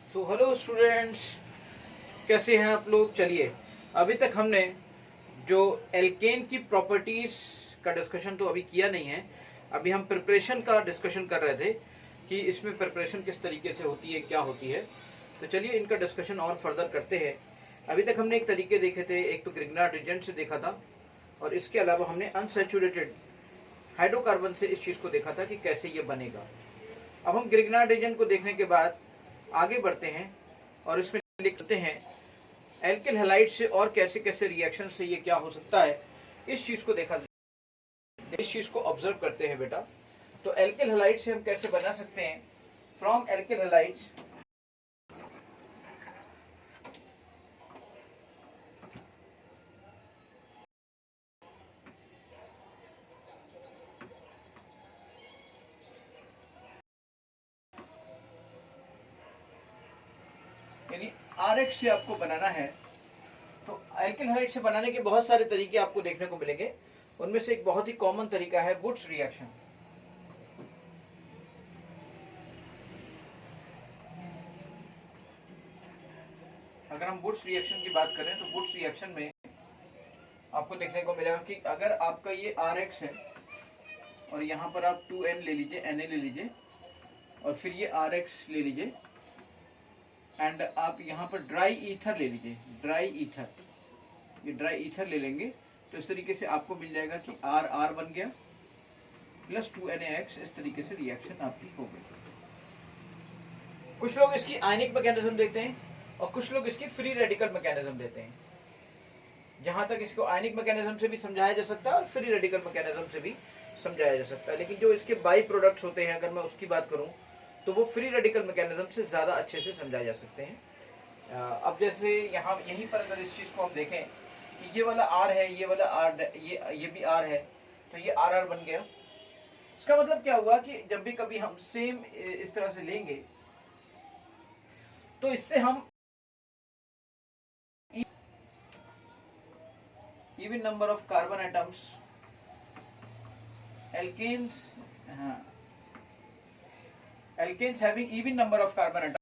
So hello students, कैसे हैं आप लोग। चलिए, अभी तक हमने जो एल्केन की प्रॉपर्टीज का डिस्कशन तो अभी किया नहीं है। अभी हम प्रिपरेशन का डिस्कशन कर रहे थे कि इसमें प्रिपरेशन किस तरीके से होती है, क्या होती है। तो चलिए इनका डिस्कशन और फर्दर करते हैं। अभी तक हमने एक तरीके देखे थे, एक तो ग्रिग्नार्ड रीजेंट से देखा था और इसके अलावा हमने अनसैचुरेटेड हाइड्रोकार्बन से इस चीज़ को देखा था कि कैसे ये बनेगा। अब हम ग्रिग्नार्ड रीजन को देखने के बाद आगे बढ़ते हैं और इसमें लिखते हैं एल्किल हैलाइड से और कैसे कैसे रिएक्शन से ये क्या हो सकता है, इस चीज को देखा, इस चीज को ऑब्जर्व करते हैं बेटा। तो एल्किल हैलाइड से हम कैसे बना सकते हैं। फ्रॉम एल्किल हैलाइड्स यानी आरएक्स से आपको बनाना है। तो एल्किल हैलाइड से बनाने के बहुत सारे तरीके आपको देखने को मिलेंगे। उनमें से एक बहुत ही कॉमन तरीका है वुड्स रिएक्शन। अगर हम वुड्स रिएक्शन की बात करें तो वुड्स रिएक्शन में आपको देखने को मिलेगा कि अगर आपका ये RX है और यहाँ पर आप 2N ले लीजिए, Na ले लीजिए और फिर ये RX ले लीजिए एंड आप यहाँ पर ड्राई ईथर ले लीजिए, ड्राई ईथर, ये ड्राई ईथर ले लेंगे तो इस तरीके से आपको मिल जाएगा कि RR बन गया प्लस 2NaX। इस तरीके से रिएक्शन आपकी हो गई। कुछ लोग इसकी आयनिक मैकेनिज्म देते हैं और कुछ लोग इसकी फ्री रेडिकल मैकेनिज्म देते हैं। जहां तक इसको आयनिक मैकेनिज्म से भी समझाया जा सकता है और फ्री रेडिकल मैकेनिज्म से भी समझाया जा सकता है, लेकिन जो इसके बाई प्रोडक्ट्स होते हैं अगर मैं उसकी बात करूं तो वो फ्री रेडिकल मैकेनिज्म से ज़्यादा अच्छे से समझाए जा सकते हैं। अब जैसे यहाँ यहीं पर अगर इस चीज़ को हम देखें कि ये वाला R है, ये वाला R, ये भी R है, तो ये RR बन गया। इसका मतलब क्या हुआ कि जब भी कभी हम सेम इस तरह से लेंगे तो इससे हम even number of carbon atoms, alkanes, alkanes having even number of carbon atoms,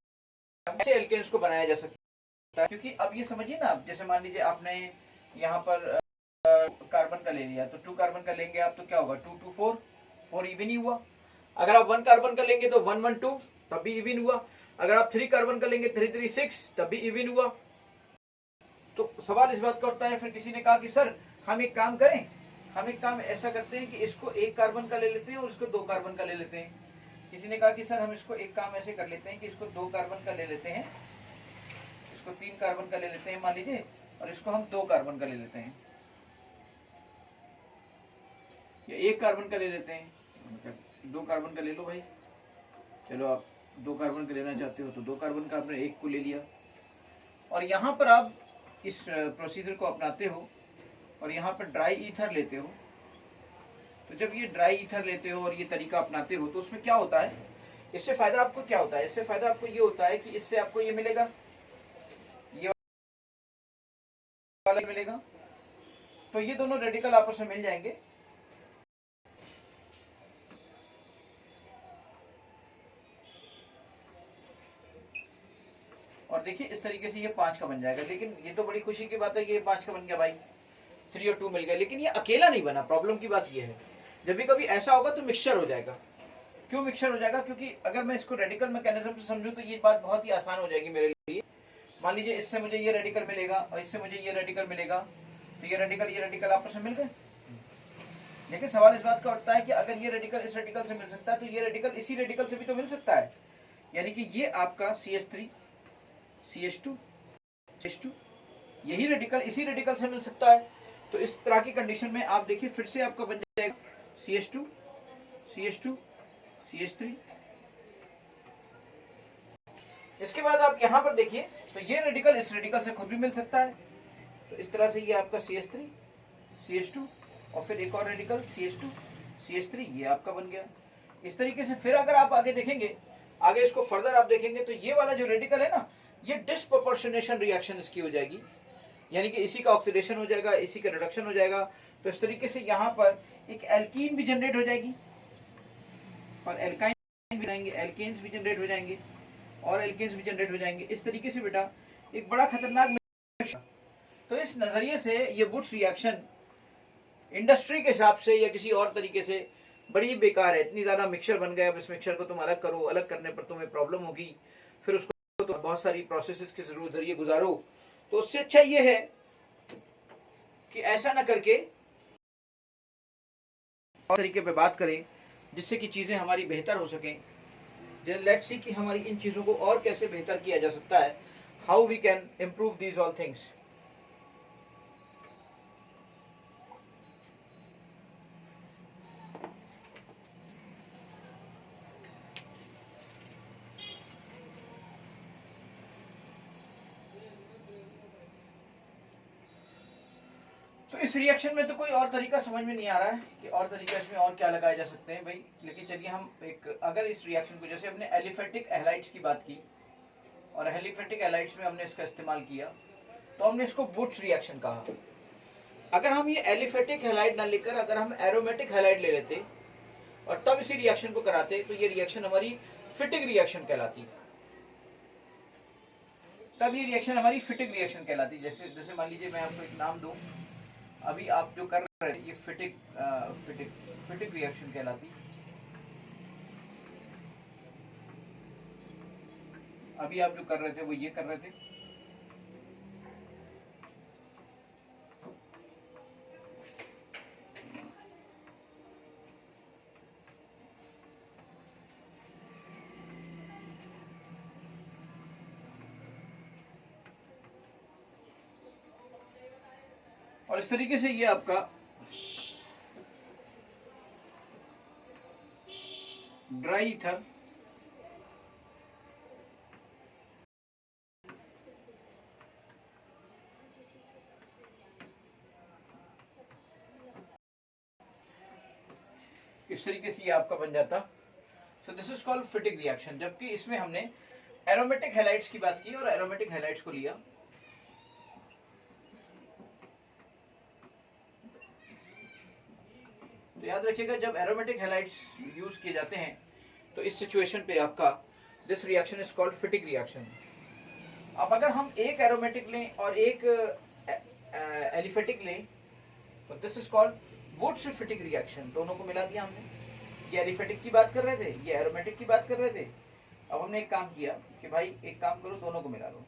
ऐसे alkanes को बनाया जा सकता है। क्योंकि अब ये समझिए ना, जैसे मान लीजिए आपने यहाँ पर कार्बन का ले लिया तो 2 कार्बन का लेंगे आप तो क्या होगा 2 2 4, 4 इवन ही हुआ। अगर आप 1 कार्बन का लेंगे तो 1 1 2 तब भी इवन हुआ। अगर आप 3 कार्बन का लेंगे 3 3 6 तब भी इवन हुआ। तो सवाल इस बात का उठता है, फिर किसी ने कहा कि सर हम एक काम करें, हम एक काम ऐसा करते हैं कि इसको 1 कार्बन का ले लेते हैं और इसको 2 कार्बन का ले लेते हैं। किसी ने कहा कि सर हम इसको एक काम ऐसे कर लेते हैं कि इसको 2 कार्बन का ले लेते हैं, इसको 3 कार्बन का ले लेते हैं मान लीजिए, और इसको हम 2 कार्बन का ले लेते हैं या 1 कार्बन का ले लेते हैं। 2 कार्बन का ले लो भाई, चलो आप 2 कार्बन का लेना चाहते हो तो 2 कार्बन का आपने 1 को ले लिया और यहाँ पर आप इस प्रोसीजर को अपनाते हो और यहाँ पर ड्राई ईथर लेते हो। तो जब ये ड्राई ईथर लेते हो और ये तरीका अपनाते हो तो उसमें क्या होता है, इससे फायदा आपको क्या होता है, इससे फायदा आपको ये होता है कि इससे आपको ये मिलेगा, ये वाला मिलेगा, तो ये दोनों रेडिकल आपस में मिल जाएंगे और देखिए इस तरीके से ये 5 का बन जाएगा। लेकिन ये तो बड़ी खुशी की बात है, ये 5 का बन गया भाई, 3 और 2 मिल गया, लेकिन ये अकेला नहीं बना। प्रॉब्लम की बात ये है, जब भी कभी ऐसा होगा तो मिक्सचर हो जाएगा। क्यों मिक्सचर हो जाएगा, क्योंकि अगर मैं इसको रेडिकल मैकेनिज्म से समझूं तो ये बात बहुत ही आसान हो जाएगी मेरे लिए। मान लीजिए इससे मुझे ये रेडिकल मिलेगा और इससे मुझे ये रेडिकल मिलेगा, तो ये रेडिकल आपस में मिल गए। लेकिन सवाल इस बात का उठता है कि अगर ये रेडिकल इस रेडिकल से मिल सकता है तो ये रेडिकल इसी रेडिकल से भी तो मिल सकता है। यानी कि ये आपका CH3 CH2 CH2 यही रेडिकल इसी रेडिकल से मिल सकता है। तो इस तरह की कंडीशन में आप देखिए फिर से आपका बन जाएगा CH2 CH2 CH3। इसके बाद आप यहां पर देखिए तो ये रेडिकल इस रेडिकल से खुद भी मिल सकता है। तो इस तरह से ये आपका CH3 CH2 और फिर एक और रेडिकल CH2 CH3 ये आपका बन गया। इस तरीके से फिर अगर आप आगे देखेंगे, आगे इसको फर्दर आप देखेंगे तो ये वाला जो रेडिकल है ना, ये डिस्प्रोपोर्शनेशन रिएक्शन इसकी हो जाएगी, यानी कि इसी का ऑक्सीडेशन हो जाएगा, इसी का रिडक्शन हो जाएगा। तो इस तरीके से यहाँ पर एक एल्कीन भी जनरेट हो जाएगी और एल्काइन भी जाएंगे, एल्केन्स भी जनरेट हो जाएंगे। और एल्केन्स भी जनरेट हो जाएंगे। इस तरीके से बेटा एक बड़ा खतरनाक मिक्सचर। तो इस नजरिए से ये वुड्स रिएक्शन इंडस्ट्री के हिसाब से या किसी और तरीके से बड़ी बेकार है। इतनी ज्यादा मिक्सचर बन गया, अब इस मिक्सचर को तुम अलग करो, अलग करने पर तुम्हें प्रॉब्लम होगी, फिर उसको तो बहुत सारी प्रोसेसेस के जरिए गुजारो। तो उससे अच्छा ये है कि ऐसा ना करके और तरीके पे बात करें जिससे कि चीजें हमारी बेहतर हो सकें। लेट्स सी कि हमारी इन चीजों को और कैसे बेहतर किया जा सकता है, how we can improve these all things. तो इस रिएक्शन में तो कोई और तरीका समझ में नहीं आ रहा है कि और तरीका इसमें और क्या लगाए जा सकते हैं भाई। लेकिन चलिए हम एक, अगर इस रिएक्शन को, जैसे हमने एलिफेटिक हैलाइड्स की बात की और एलिफेटिक हैलाइड्स में हमने इसका इस्तेमाल किया, तो हमने इसको वुड्स रिएक्शन कहा। अगर हम ये एलिफेटिक हैलाइड ना लेकर अगर हम एरोमेटिक हैलाइड ले लेते और तब इसी रिएक्शन को कराते, तो ये रिएक्शन हमारी फिटिक रिएक्शन कहलाती। तब ये रिएक्शन हमारी फिटिक रिएक्शन कहलाती। जैसे मान लीजिए मैं आपको एक नाम दूं, अभी आप जो कर रहे हैं ये फिटिक रिएक्शन कहलाती। अभी आप जो कर रहे थे वो ये कर रहे थे। और इस तरीके से ये आपका ड्राई ईथर इस तरीके से ये आपका बन जाता। सो दिस इज कॉल्ड फिटिक रिएक्शन। जबकि इसमें हमने एरोमेटिक हैलाइड्स की बात की और एरोमेटिक हैलाइड्स को लिया। तो याद रखिएगा जब एरोमेटिक हैलाइड्स यूज किए जाते हैं तो इस सिचुएशन पे आपका this reaction is called फिटिक reaction. अब अगर हम एक एरोमेटिक लें और एक एलिफेटिक लें तो this is called Wurtz Fittig reaction. दोनों को मिला दिया हमने। ये एलिफेटिक की बात कर रहे थे, ये एरोमेटिक की बात कर रहे थे। अब हमने एक काम किया कि भाई एक काम करो, दोनों को मिला लो।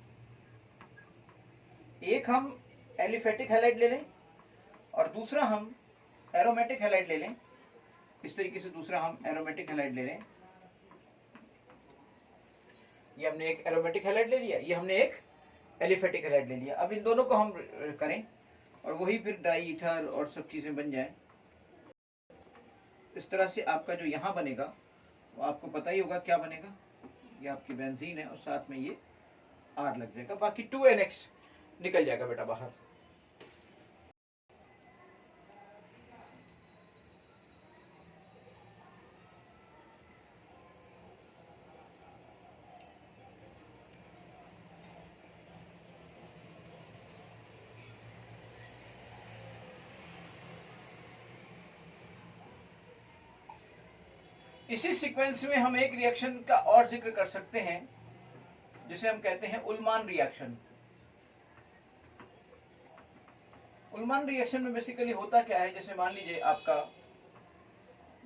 एक हम एलिफेटिक हैलाइड ले लें और दूसरा हम एरोमेटिक हैलाइड ले लें। इस तरीके से दूसरा हम एरोमेटिक हैलाइड ले लें। ये हमने एक एरोमेटिक हैलाइड ले लिया, ये हमने एक एलिफेटिक हैलाइड ले लिया। अब इन दोनों को हम करें और वही फिर ड्राई ईथर और सब चीजें बन जाए। इस तरह से आपका जो यहां बनेगा वो आपको पता ही होगा क्या बनेगा। ये आपकी बेंजीन है और साथ में ये आर लग जाएगा, बाकी 2NX निकल जाएगा बेटा बाहर। इसी सीक्वेंस में हम एक रिएक्शन का और जिक्र कर सकते हैं जिसे हम कहते हैं उल्मान रिएक्शन। उल्मान रिएक्शन में बेसिकली होता क्या है, जैसे मान लीजिए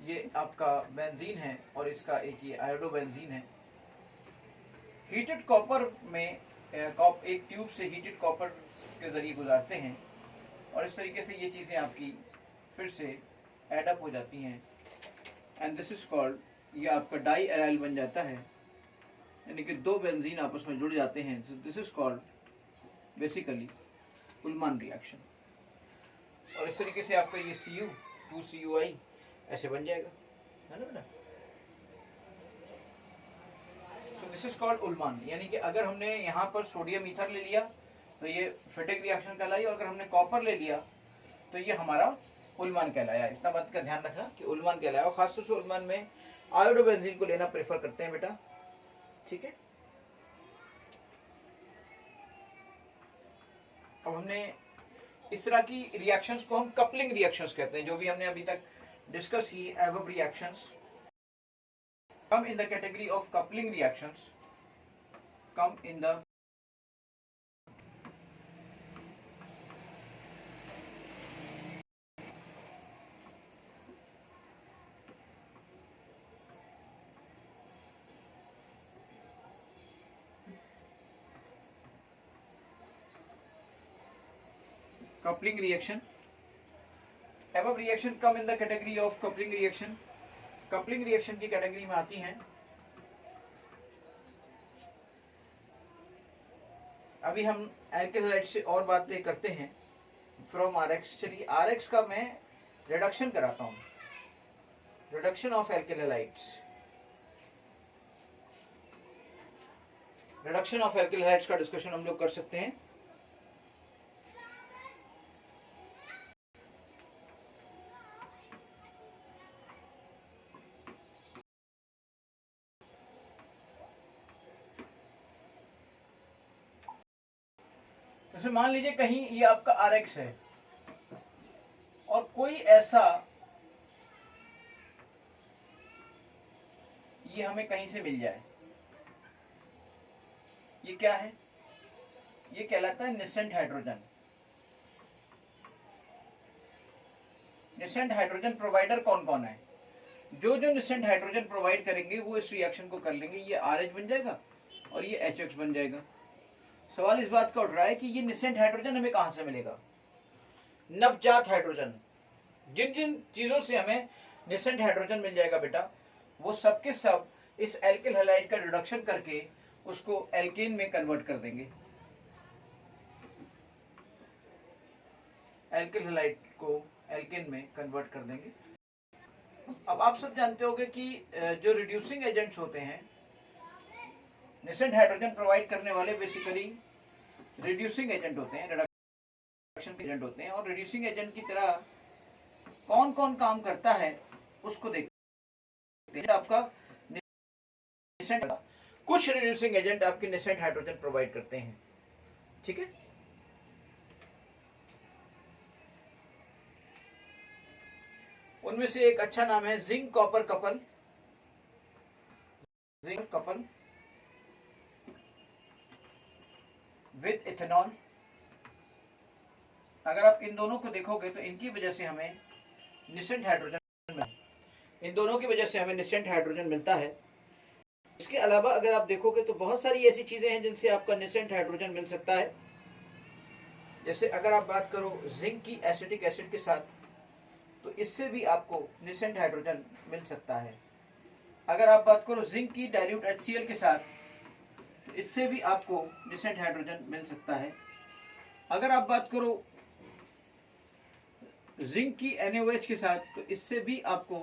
ये आपका बेंजीन है और इसका एक ये आयोडो बेंजीन है। हीटेड कॉपर में एक ट्यूब से हीटेड कॉपर के जरिए गुजारते हैं और इस तरीके से ये चीजें आपकी फिर से एड अप हो जाती हैं एंड दिस इज कॉल्ड, ये आपका डाई एराइल बन जाता है, यानी कि दो बेंजीन आपस में जुड़ जाते हैं। This is called basically Ullmann reaction. और इस तरीके से आपका ये Cu 2CuI ऐसे बन जाएगा, है ना बेटा। So this is called Ullmann. यानी कि अगर हमने यहाँ पर सोडियम ईथर ले लिया तो ये फिटिक रिएक्शन कहलाई, और अगर हमने कॉपर ले लिया तो ये हमारा उल्मान कहलाया। इतना बात का ध्यान रखना कि उल्मान कहलाया। और खासतौर से उल्मान में आयोडोबेंजीन को लेना प्रेफर करते हैं बेटा, ठीक है। अब हमने इस तरह की रिएक्शंस को हम कपलिंग रिएक्शंस कहते हैं, जो भी हमने अभी तक डिस्कस की। एवब reactions come in the category of coupling reactions. come in the coupling reaction. Above reaction come in the category of coupling reaction. Coupling reaction की कैटेगरी में आती हैं। अभी हम एल्किल हैलाइड से और बातें करते हैं फ्रॉम आरएक्स। चलिए आरएक्स का मैं रिडक्शन कराता हूं, reduction of alkyl halides. Reduction of alkyl halides का डिस्कशन हम लोग कर सकते हैं। जैसे मान लीजिए कहीं ये आपका आरएक्स है और कोई ऐसा ये हमें कहीं से मिल जाए, ये क्या है? ये कहलाता है nascent hydrogen. Nascent hydrogen provider कौन कौन है? जो जो निसेंट हाइड्रोजन प्रोवाइड करेंगे वो इस रिएक्शन को कर लेंगे। ये आरएच बन जाएगा और ये एचएक्स बन जाएगा। सवाल इस बात का उठ रहा है कि ये निसेंट हाइड्रोजन हमें कहां से मिलेगा? नवजात हाइड्रोजन। जिन जिन चीजों से हमें निसेंट हाइड्रोजन मिल जाएगा बेटा, वो सब के सब इस एल्किल हैलाइड का रिडक्शन करके उसको एल्केन में कन्वर्ट कर देंगे। एल्किल हैलाइड को एल्केन में कन्वर्ट कर देंगे। अब आप सब जानते होंगे कि जो रिड्यूसिंग एजेंट्स होते हैं, निसेंट हाइड्रोजन प्रोवाइड करने वाले बेसिकली रिड्यूसिंग एजेंट होते हैं, रिडक्शन एजेंट होते हैं। और रिड्यूसिंग एजेंट की तरह कौन कौन काम करता है उसको देखते हैं। आपका निसेंट, कुछ रिड्यूसिंग एजेंट आपके निसेंट हाइड्रोजन प्रोवाइड करते हैं, ठीक है। उनमें से एक अच्छा नाम है zinc copper couple. Zinc couple with ethanol. अगर आप इन दोनों को देखोगे तो इनकी वजह से हमें निसेंट हाइड्रोजन मिलता है। इन दोनों की वजह से हमें निसेंट हाइड्रोजन मिलता है। इसके अलावा अगर आप देखोगे तो बहुत सारी ऐसी चीजें हैं जिनसे आपका निसेंट हाइड्रोजन मिल सकता है। जैसे अगर आप बात करो जिंक की एसिटिक एसिड के साथ, तो इससे भी आपको निसेंट हाइड्रोजन मिल सकता है। अगर आप बात करो जिंक की डाइल्यूट HCl के साथ, तो इससे भी आपको निसेंट हाइड्रोजन मिल सकता है। अगर आप बात करो जिंक की NaOH के साथ, तो इससे भी आपको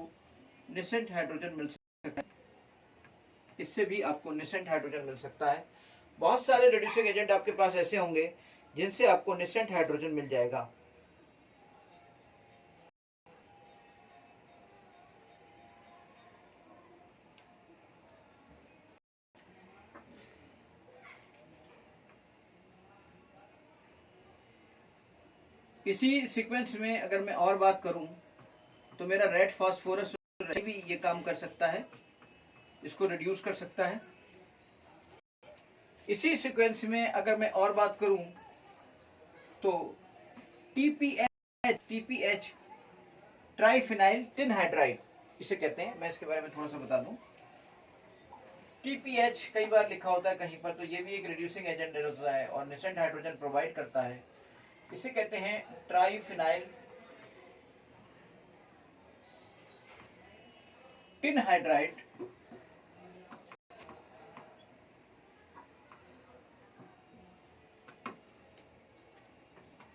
निसेंट हाइड्रोजन मिल सकता है। इससे भी आपको निसेंट हाइड्रोजन मिल सकता है। बहुत सारे रिड्यूसिंग एजेंट आपके पास ऐसे होंगे जिनसे आपको निसेंट हाइड्रोजन मिल जाएगा। इसी सीक्वेंस में अगर मैं और बात करूं तो मेरा रेड फास्फोरस भी ये काम कर सकता है, इसको रिड्यूस कर सकता है। इसी सीक्वेंस में अगर मैं और बात करूं तो TPH ट्राइफिनाइल टिनहाइड्राइड इसे कहते हैं। मैं इसके बारे में थोड़ा सा बता दूं। TPH कई बार लिखा होता है कहीं पर, तो ये भी एक रिड्यूसिंग एजेंट होता है और निसेंट हाइड्रोजन प्रोवाइड करता है। इसे कहते हैं ट्राइफिनाइल टिनहाइड्राइड।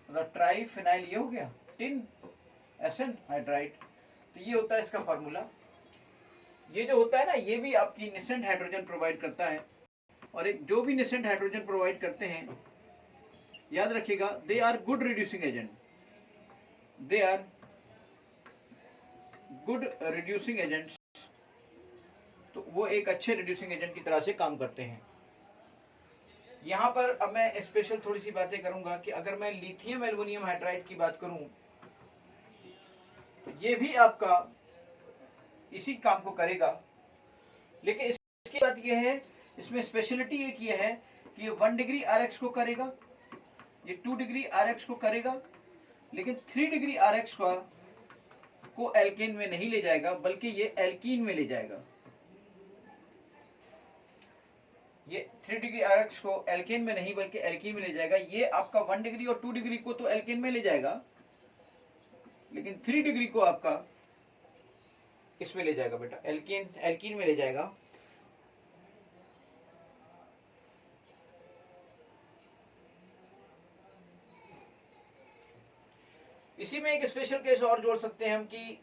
मतलब ट्राइफिनाइल ये हो गया, टिन एसन हाइड्राइड, तो ये होता है इसका फार्मूला। ये जो होता है ना, ये भी आपकी निसेंट हाइड्रोजन प्रोवाइड करता है। और एक जो भी निसेंट हाइड्रोजन प्रोवाइड करते हैं, याद रखिएगा, they are good reducing agent. They are good reducing agents. तो वो एक अच्छे रिड्यूसिंग एजेंट की तरह से काम करते हैं। यहां पर अब मैं स्पेशल थोड़ी सी बातें करूंगा कि अगर मैं लिथियम एल्युमिनियम हाइड्राइड की बात करूं तो ये भी आपका इसी काम को करेगा। लेकिन इसकी बात यह है इसमें स्पेशलिटी एक ये है कि ये 1 डिग्री RX को करेगा, ये 2 डिग्री RX को करेगा, लेकिन 3 डिग्री RX को एल्केन में नहीं ले जाएगा, बल्कि ये एल्कीन में ले जाएगा। ये 3 डिग्री RX को एल्केन में नहीं बल्कि एल्कीन में ले जाएगा। ये आपका 1 डिग्री और 2 डिग्री को तो एल्केन में ले जाएगा, लेकिन 3 डिग्री को आपका किसमें ले जाएगा बेटा? एल्कीन में ले जाएगा। इसी में एक स्पेशल केस और जोड़ सकते हैं हम कि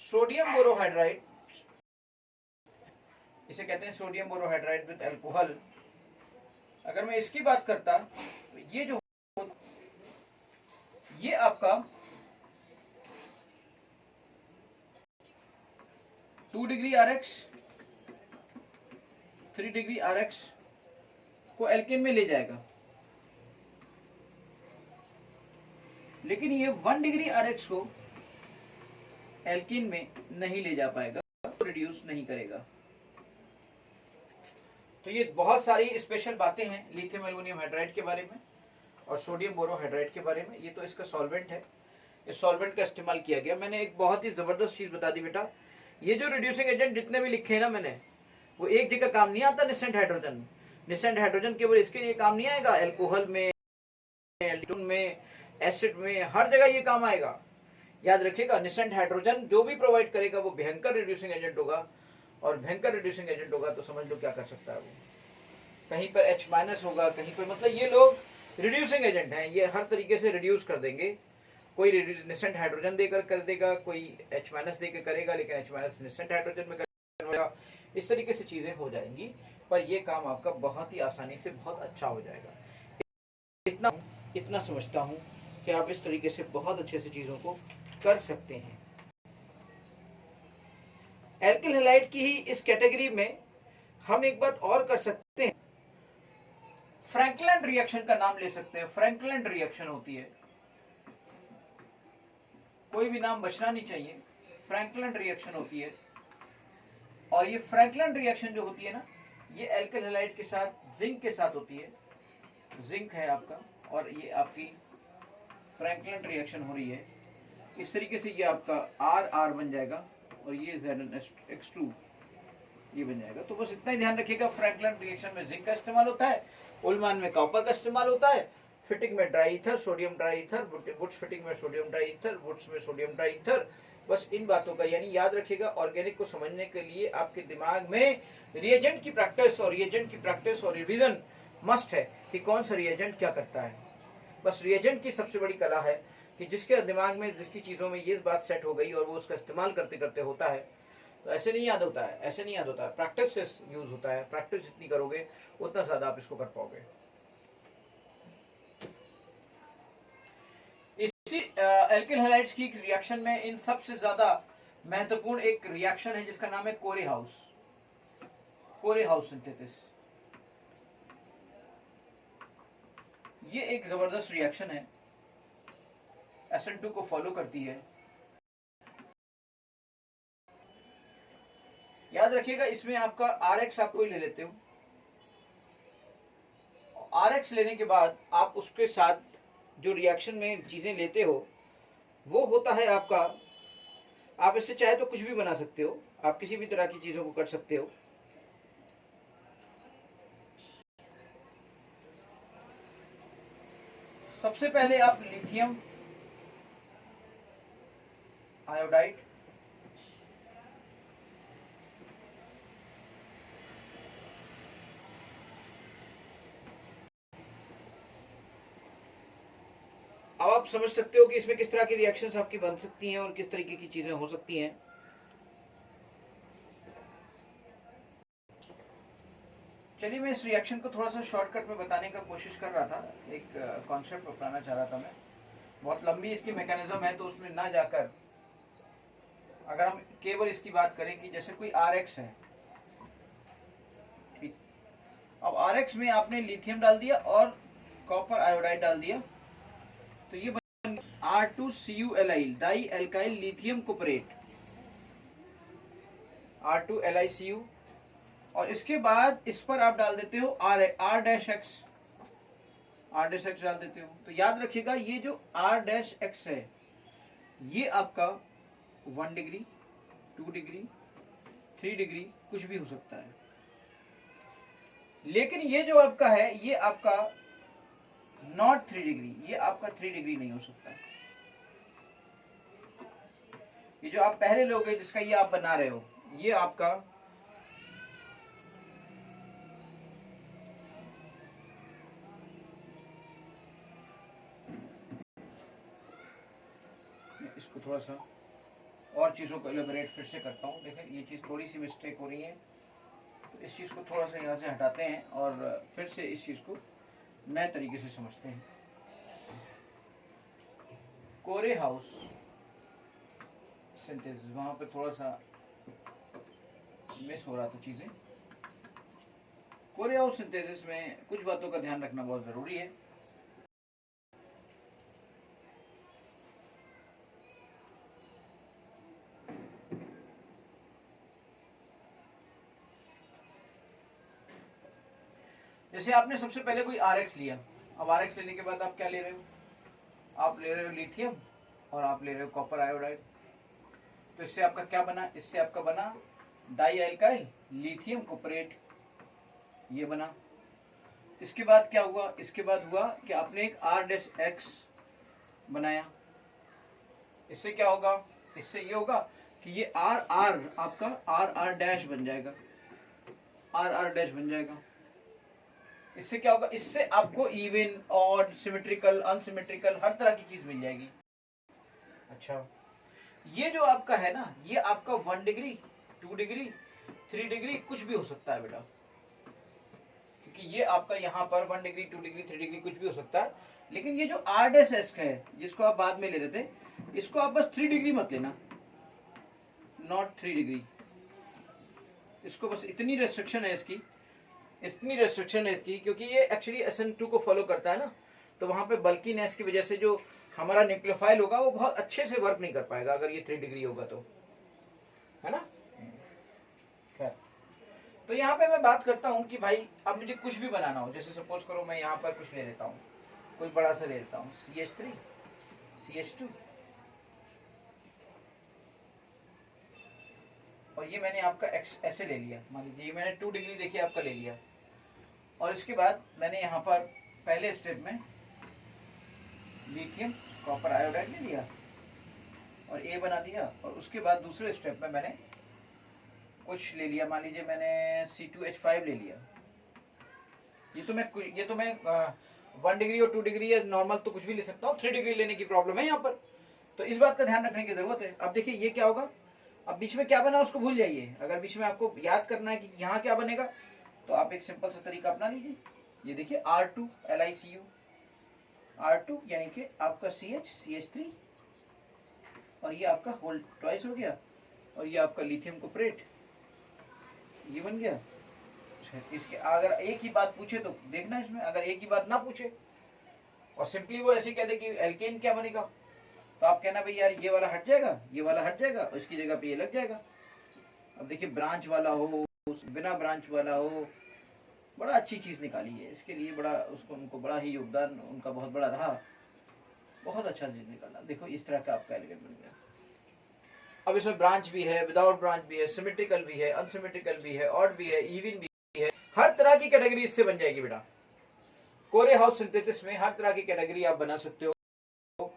सोडियम बोरोहाइड्राइड, इसे कहते हैं सोडियम बोरोहाइड्राइड विद अल्कोहल। अगर मैं इसकी बात करता तो ये आपका 2 डिग्री RX 3 डिग्री RX को एल्केन में ले जाएगा, लेकिन ये 1 डिग्री RX को एल्कीन में नहीं ले जा पाएगा, रिड्यूस नहीं करेगा। तो ये बहुत सारी स्पेशल बातें हैं लिथियम एल्युमिनियम हाइड्राइड के बारे में और सोडियम बोरोहाइड्राइड के बारे में। ये तो इसका सॉल्वेंट है, इस सॉल्वेंट का इस्तेमाल किया गया। मैंने एक बहुत ही जबरदस्त चीज बता दी बेटा, ये जो रिड्यूसिंग एजेंट जितने भी लिखे हैं ना मैंने, वो एक जगह काम नहीं आता। निसेंट हाइड्रोजन केवल इसके लिए काम नहीं आएगा, एल्कोहल में, एल्डिहाइड में, एसिड में, हर जगह ये काम आएगा। याद रखिएगा, निसेंट हाइड्रोजन जो भी प्रोवाइड करेगा वो भयंकर रिड्यूसिंग एजेंट होगा, और भयंकर रिड्यूसिंग एजेंट होगा तो समझ लो क्या कर सकता है वो। कहीं पर H- होगा, कहीं पर, मतलब ये लोग रिड्यूसिंग एजेंट हैं, ये हर तरीके से रिड्यूस कर देंगे। कोई निसेंट हाइड्रोजन देकर कर देगा, कोई H- देकर करेगा, लेकिन H- निसेंट हाइड्रोजन में करेगा, इस तरीके से चीजें हो जाएंगी। पर ये काम आपका बहुत ही आसानी से बहुत अच्छा हो जाएगा। इतना समझता हूँ कि आप इस तरीके से बहुत अच्छे से चीजों को कर सकते हैं। एल्किल हैलाइड की ही इस कैटेगरी में हम एक बात और कर सकते हैं, फ्रैंकलैंड रिएक्शन का नाम ले सकते हैं। फ्रैंकलैंड रिएक्शन होती है, कोई भी नाम बचना नहीं चाहिए। फ्रैंकलैंड रिएक्शन होती है, और ये फ्रैंकलैंड रिएक्शन जो होती है ना, ये एल्किल हैलाइड के साथ, जिंक के साथ होती है। जिंक है आपका, और ये आपकी फ्रैंकलैंड रिएक्शन हो रही है। इस तरीके से ये आपका RR बन जाएगा, और ये ZnX2 ये बन जाएगा। तो बस इतना ही ध्यान रखिएगा, फ्रैंकलैंड रिएक्शन में जिंक का इस्तेमाल होता है, उलमान में कॉपर का इस्तेमाल होता है, फिटिंग में dry ether, sodium dry ether, boots fitting में सोडियम ड्राई ईथर, बुट्स में सोडियम ड्राई ईथर। बस इन बातों का यानी याद रखिएगा। ऑर्गेनिक को समझने के लिए आपके दिमाग में रिएजेंट की प्रैक्टिस और रिवीजन मस्ट है कि कौन सा रिएजेंट क्या करता है। बस रिएजेंट की सबसे बड़ी कला है कि जिसके दिमाग में, जिसकी चीजों में ये बात सेट हो गई और वो उसका इस्तेमाल करते करते होता है, तो ऐसे नहीं याद होता है, प्रैक्टिस से यूज होता है। प्रैक्टिस जितनी करोगे उतना ज्यादा आप इसको कर पाओगे। इसी एल्किल हैलाइड्स की रिएक्शन में इन सबसे ज्यादा महत्वपूर्ण एक रिएक्शन है जिसका नाम है कोरे हाउस सिंथेसिस। ये एक जबरदस्त रिएक्शन है, SN2 को फॉलो करती है। याद रखिएगा, इसमें आपका RX आप कोई ले लेते हो, RX लेने के बाद आप उसके साथ जो रिएक्शन में चीजें लेते हो वो होता है आपका, आप इससे चाहे तो कुछ भी बना सकते हो, आप किसी भी तरह की चीजों को कर सकते हो। सबसे पहले आप लिथियम आयोडाइड, अब आप समझ सकते हो कि इसमें किस तरह की रिएक्शंस आपकी बन सकती हैं और किस तरीके की चीजें हो सकती हैं। चलिए, मैं इस रिएक्शन को थोड़ा सा शॉर्टकट में बताने का कोशिश कर रहा था, एक कॉन्सेप्ट अपनाना चाह रहा था मैं। बहुत लंबी इसकी मैकेनिज्म है, तो उसमें ना जाकर अगर हम केवल इसकी बात करें कि जैसे कोई RX है, ठीक, अब RX में आपने लिथियम डाल दिया और कॉपर आयोडाइड डाल दिया, तो ये बन R2Cu allyl, dialkyl lithium cuprate, R2LiCu और इसके बाद इस पर आप डाल देते हो आर डैश एक्स डाल देते हो। तो याद रखिएगा ये जो आर डैश एक्स है ये आपका 1 डिग्री 2 डिग्री 3 डिग्री कुछ भी हो सकता है, लेकिन ये जो आपका है ये आपका नॉट 3 डिग्री, ये आपका 3 डिग्री नहीं हो सकता। ये जो आप पहले लोगे जिसका ये आप बना रहे हो ये आपका इसको थोड़ा सा और चीज़ों को एलिबरेट फिर से करता हूँ। देखें ये चीज़ थोड़ी सी मिस्टेक हो रही है, तो इस चीज़ को थोड़ा सा यहाँ से हटाते हैं और फिर से इस चीज़ को नए तरीके से समझते हैं। कोरे हाउस सिंथेसिस, वहाँ पे थोड़ा सा मिस हो रहा था चीज़ें। कोरे हाउस सिंथेसिस में कुछ बातों का ध्यान रखना बहुत ज़रूरी है। जैसे आपने सबसे पहले कोई RX लिया, अब RX लेने के बाद आप क्या ले रहे हो, आप ले रहे हो लिथियम और आप ले रहे हो कॉपर आयोडाइड। तो इससे आपका क्या बना, इससे आपका बना डाई अल्काइल लिथियम कुपरेट, ये बना। इसके बाद क्या हुआ, इसके बाद हुआ कि आपने एक R-X बनाया। इससे क्या होगा, इससे ये होगा कि ये R आपका R डैश बन जाएगा, R डैश बन जाएगा। इससे क्या होगा, इससे आपको इवन ऑड सिमेट्रिकल अनसिमेट्रिकल हर तरह की चीज मिल जाएगी। अच्छा, ये जो आपका है ना ये आपका 1 डिग्री 2 डिग्री 3 डिग्री कुछ भी हो सकता है बेटा, क्योंकि ये आपका यहाँ पर 1 डिग्री 2 डिग्री 3 डिग्री कुछ भी हो सकता है। लेकिन ये जो R-X है जिसको आप बाद में ले रहे थे, इसको आप बस 3 डिग्री मत लेना, नॉट 3 डिग्री। इसको बस इतनी रेस्ट्रिक्शन है इसकी, इतनी रेस्ट्रिक्शन है इसकी, क्योंकि ये एक्चुअली SN2 को फॉलो करता है ना, तो वहां पे बल्कीनेस की वजह से जो हमारा न्यूक्लियोफाइल होगा वो बहुत अच्छे से वर्क नहीं कर पाएगा अगर ये 3 डिग्री होगा तो, है ना। खैर, तो यहाँ पे मैं बात करता हूँ कि भाई अब मुझे कुछ भी बनाना हो, जैसे सपोज करो मैं यहाँ पर कुछ ले लेता हूँ, कोई बड़ा सा ले लेता हूँ CH3 CH2, और ये मैंने आपका ऐसे ले लिया, मान लीजिए ये मैंने 2 डिग्री देखिए आपका ले लिया, और इसके बाद मैंने यहाँ पर पहले स्टेप में लिथियम कॉपर आयोडाइड ले लिया और A बना दिया, और उसके बाद दूसरे स्टेप में मैंने कुछ ले लिया, मान लीजिए मैंने C2H5 ले लिया। ये तो मैं 1 डिग्री और 2 डिग्री या नॉर्मल तो कुछ भी ले सकता हूँ, 3 डिग्री लेने की प्रॉब्लम है यहाँ पर, तो इस बात का ध्यान रखने की जरूरत है। अब देखिए ये क्या होगा, अब बीच में क्या बना उसको भूल जाइए, अगर बीच में आपको याद करना है कि यहाँ क्या बनेगा तो आप एक सिंपल सा तरीका अपना लीजिए। ये देखिए R2 LiCu, R2 यानी कि आपका CH3, और ये आपका होल ट्वाइस हो गया, और ये आपका लिथियम कुपरेट, ये बन गया। इसके अगर एक ही बात पूछे तो देखना, इसमें अगर एक ही बात ना पूछे और सिंपली वो ऐसे कह दे कि एल्केन क्या बनेगा, तो आप कहना भाई यार ये वाला हट जाएगा, ये वाला हट जाएगा, और इसकी जगह पे ये लग जाएगा। अब देखिए ब्रांच वाला हो बिना ब्रांच वाला हो, बड़ा अच्छी चीज निकाली है, इसके लिए बड़ा उसको उनको बड़ा ही योगदान उनका बहुत बड़ा रहा, बहुत अच्छा चीज निकाला। देखो इस तरह का आपका एलिमेंट बन गया। अब इसमें ब्रांच भी है, विदाउट ब्रांच भी है, सिमेट्रिकल भी है, अनसिमेट्रिकल भी है, ऑड भी है, इवन भी है, हर तरह की कैटेगरी इससे बन जाएगी बेटा। कोरे हाउस सिंथेसिस में हर तरह की कैटेगरी आप बना सकते हो।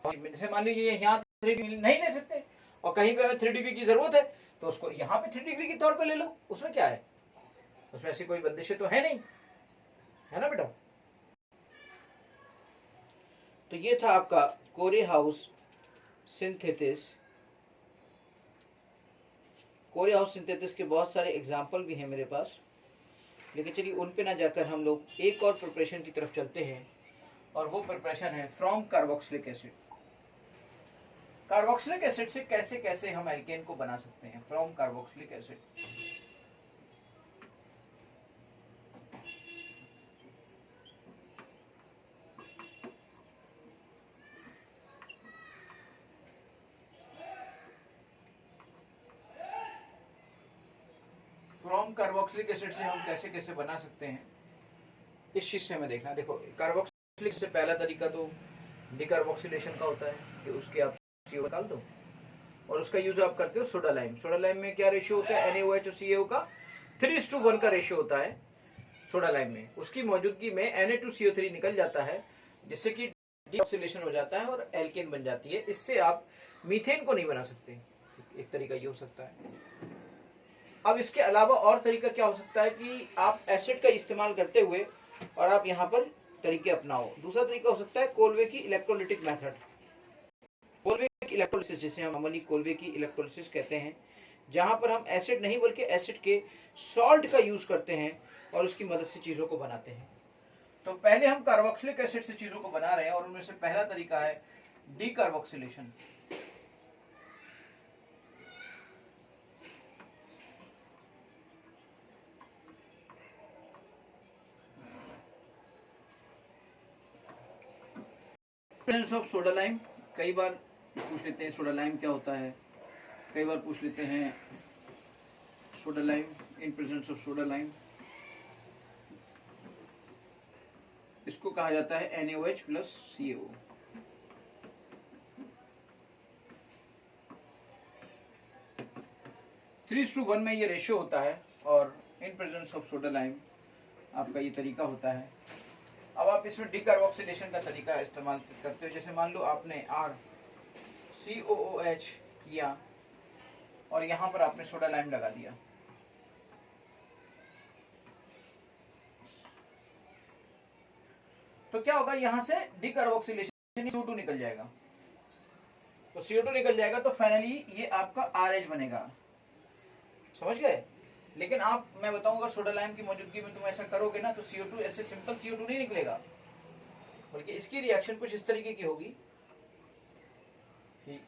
जैसे मान लीजिए यहाँ 3 डिग्री नहीं ले सकते और कहीं पे हमें 3 डिग्री की जरूरत है तो उसको यहाँ पे 3 डिग्री के तौर पे ले लो, उसमें क्या है, उसमें ऐसी कोई बंदिशें तो है नहीं, है ना बेटा। तो ये था आपका कोरे हाउस सिंथेसिस। कोरे हाउस सिंथेसिस के बहुत सारे एग्जाम्पल भी हैं मेरे पास, लेकिन चलिए उन पे ना जाकर हम लोग एक और प्रिपरेशन की तरफ चलते हैं, और वो प्रिपरेशन है from carboxylic acid. Carboxylic acid से कैसे कैसे हम एल्केन को बना सकते हैं, from carboxylic acid. From carboxylic acid से हम कैसे कैसे बना सकते हैं, इस चीज से हमें देखना। देखो कार्बोक्सिलिक से पहला तरीका तो डिकार्बोक्सिलेशन का होता है कि उसके आप CO निकाल दो, और उसका यूज आप करते हो सोडा लाइम। सोडा लाइम में क्या रेशियो होता है, NaOH और CaO का 3:1 का रेशियो होता है सोडा लाइम में। उसकी मौजूदगी में Na2CO3 निकल जाता है, जिससे कि डिऑक्सीडेशन हो जाता है और एल्केन बन जाती है। इससे आप मीथेन को नहीं बना सकते, एक तरीका ये हो सकता है। अब इसके अलावा और तरीका क्या हो सकता है कि आप एसिड का इस्तेमाल करते हुए और आप यहाँ पर तरीके अपनाओ। दूसरा तरीका हो सकता है कोलवे की इलेक्ट्रोलिटिक मेथड। कोलवे की इलेक्ट्रोलिसिस, जिसे हम अमली कोलवे की इलेक्ट्रोलिसिस कहते हैं, जहां पर हम एसिड नहीं बल्कि एसिड के सॉल्ट का यूज करते हैं और उसकी मदद से चीजों को बनाते हैं। तो पहले हम कार्बोक्सिलिक एसिड से चीजों को बना रहे हैं, और उनमें से पहला तरीका है decarboxylation. Presence of soda lime, कई बार पूछ लेते हैं सोडा लाइम क्या होता है, कई बार पूछ लेते हैं soda lime in presence of soda lime. इसको कहा जाता है NaOH plus CaO। Three to 1 में ये रेशियो होता है, और in presence of soda lime आपका ये तरीका होता है। अब आप इसमें डिकार्बोक्सिलेशन का तरीका इस्तेमाल करते हो। जैसे मान लो आपने RCOOH किया और यहाँ पर आपने सोडा लाइम लगा दिया, तो क्या होगा, यहाँ से डिकार्बोक्सिलेशन CO2 निकल जाएगा। तो CO2 निकल जाएगा तो फाइनली ये आपका RH बनेगा। समझ गए? लेकिन आप, मैं बताऊंगा सोडा लाइम की मौजूदगी में तुम ऐसा करोगे ना, तो CO2 ऐसे सिंपल CO2 नहीं निकलेगा, बल्कि इसकी रिएक्शन कुछ इस तरीके की होगी कि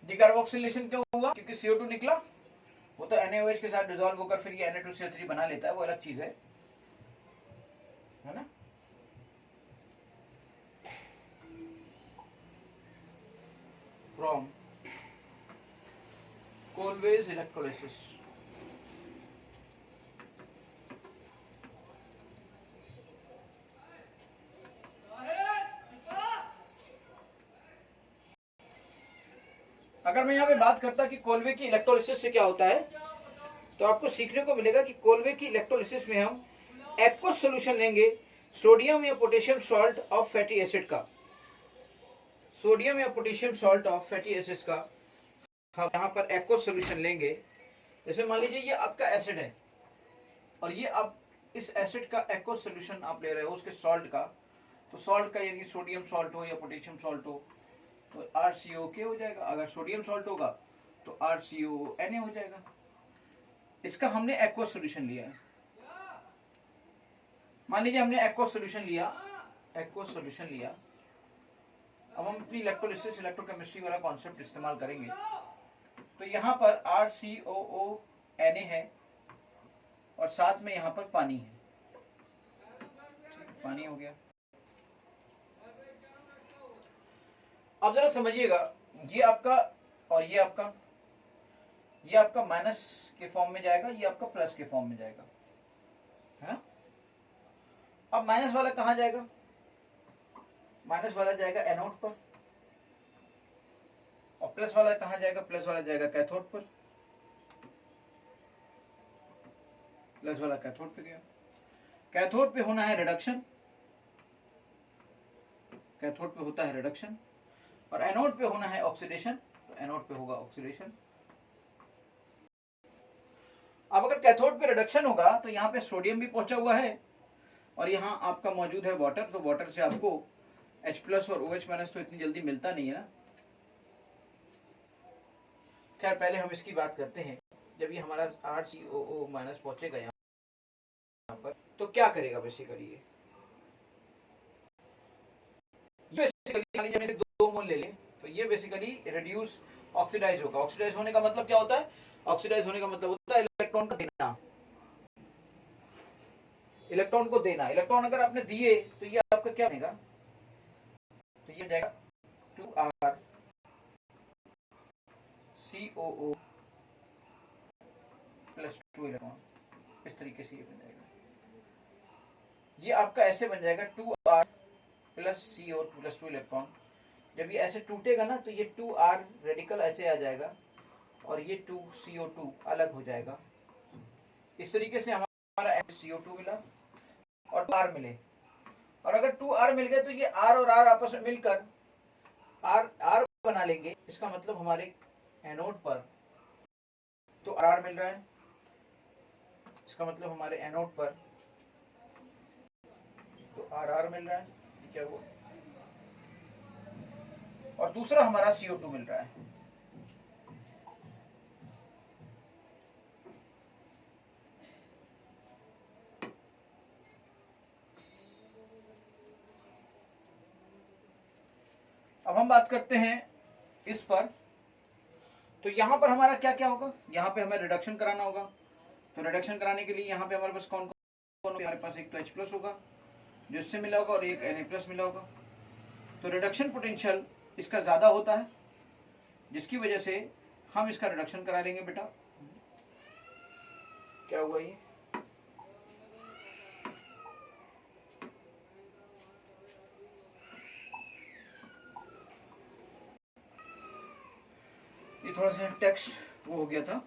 डिकार्बोक्सिलेशन क्यों हुआ, क्योंकि CO2 निकला, वो तो NaOH के साथ डिसॉल्व होकर फिर ये Na2CO3 बना लेता है, वो अलग चीज है ना। फ्रॉम कोलवेज इलेक्ट्रोलिसिस, अगर मैं यहाँ पे बात करता कि कोलवे की इलेक्ट्रोलिसिस से क्या होता है, तो आपको सीखने को मिलेगा कि कोलवे की इलेक्ट्रोलिसिस में हम एक्वस सॉल्यूशन लेंगे सोडियम या potassium salt of fatty acid का। सोडियम या potassium salt of fatty acids का हम यहाँ पर एक्वस सॉल्यूशन लेंगे। जैसे मान लीजिए ये आपका एसिड है, और ये आप इस एसिड का एक्वस सॉल्यूशन आप ले रहे हो उसके सॉल्ट का, तो सॉल्ट का यानी सोडियम सॉल्ट हो या पोटेशियम सॉल्ट हो तो RCOK हो जाएगा। अगर सोडियम सॉल्ट होगा तो RCONA हो जाएगा। इसका हमने एक्वस सॉल्यूशन लिया है। मान लीजिए हमने एक्वस सॉल्यूशन लिया, एक्वस सॉल्यूशन लिया। अब हम अपनी इलेक्ट्रोलिसिस इलेक्ट्रोकेमिस्ट्री वाला कॉन्सेप्ट इस्तेमाल करेंगे। तो यहाँ पर RCOONA है और साथ में यहाँ पर पानी है, पानी हो गया। अब जरा समझिएगा, ये आपका और ये आपका माइनस के फॉर्म में जाएगा, ये आपका प्लस के फॉर्म में जाएगा, है। अब माइनस वाला कहाँ जाएगा, माइनस वाला जाएगा एनोड पर, और प्लस वाला कहाँ जाएगा, प्लस वाला जाएगा कैथोड पर। प्लस वाला कैथोड पे गया, कैथोड पे होना है रिडक्शन, कैथोड पे होता है रिडक्शन, और एनोड पे होना है ऑक्सीडेशन, तो एनोड पे होगा ऑक्सीडेशन। अब अगर कैथोड पे रिडक्शन होगा तो यहाँ पे सोडियम भी पहुंचा हुआ है और यहाँ आपका मौजूद है वाटर, तो वाटर से आपको H+ और OH- तो इतनी जल्दी मिलता नहीं है ना। खैर पहले हम इसकी बात करते हैं, जब ये हमारा RCOO माइनस पहुंचेगा यहाँ पर, तो क्या करेगा बेसिकली ये बेसिकली से 2 मोल ले लें तो ये बेसिकली रिड्यूस ऑक्सीडाइज होगा। ऑक्सीडाइज होने का मतलब क्या होता है? ऑक्सीडाइज होने का मतलब होता है इलेक्ट्रॉन का देना, इलेक्ट्रॉन को देना। इलेक्ट्रॉन अगर आपने दिए तो ये आपका क्या बनेगा? तो ये जाएगा 2R COO प्लस 2 इलेक्ट्रॉन, इस तरीके से ये बन जाएगा। ये आपका ऐसे बन जाएगा 2R plus CO plus 2 electron. जब ये ऐसे टूटेगा ना तो ये 2R रेडिकल ऐसे आ जाएगा और ये 2CO2 अलग हो जाएगा। इस तरीके से हमारा CO2 मिला और 2R मिले, और अगर 2R मिल गए तो ये R और R आपस में मिलकर R बना लेंगे। इसका मतलब हमारे एनोड पर तो R मिल रहा है, इसका मतलब हमारे एनोड पर तो R मिल रहा है, क्या हुआ? और दूसरा हमारा CO2 मिल रहा है। अब हम बात करते हैं इस पर, तो यहां पर हमारा क्या क्या होगा? यहां पे हमें रिडक्शन कराना होगा। तो रिडक्शन कराने के लिए यहां पे हमारे पास कौन कौन? हमारे पास एक तो H प्लस होगा जो इससे मिला होगा और एक Na प्लस मिला होगा। तो रिडक्शन पोटेंशियल इसका ज्यादा होता है, जिसकी वजह से हम इसका रिडक्शन करा लेंगे। बेटा क्या हुआ? ये थोड़ा सा टेक्स्ट वो हो गया था,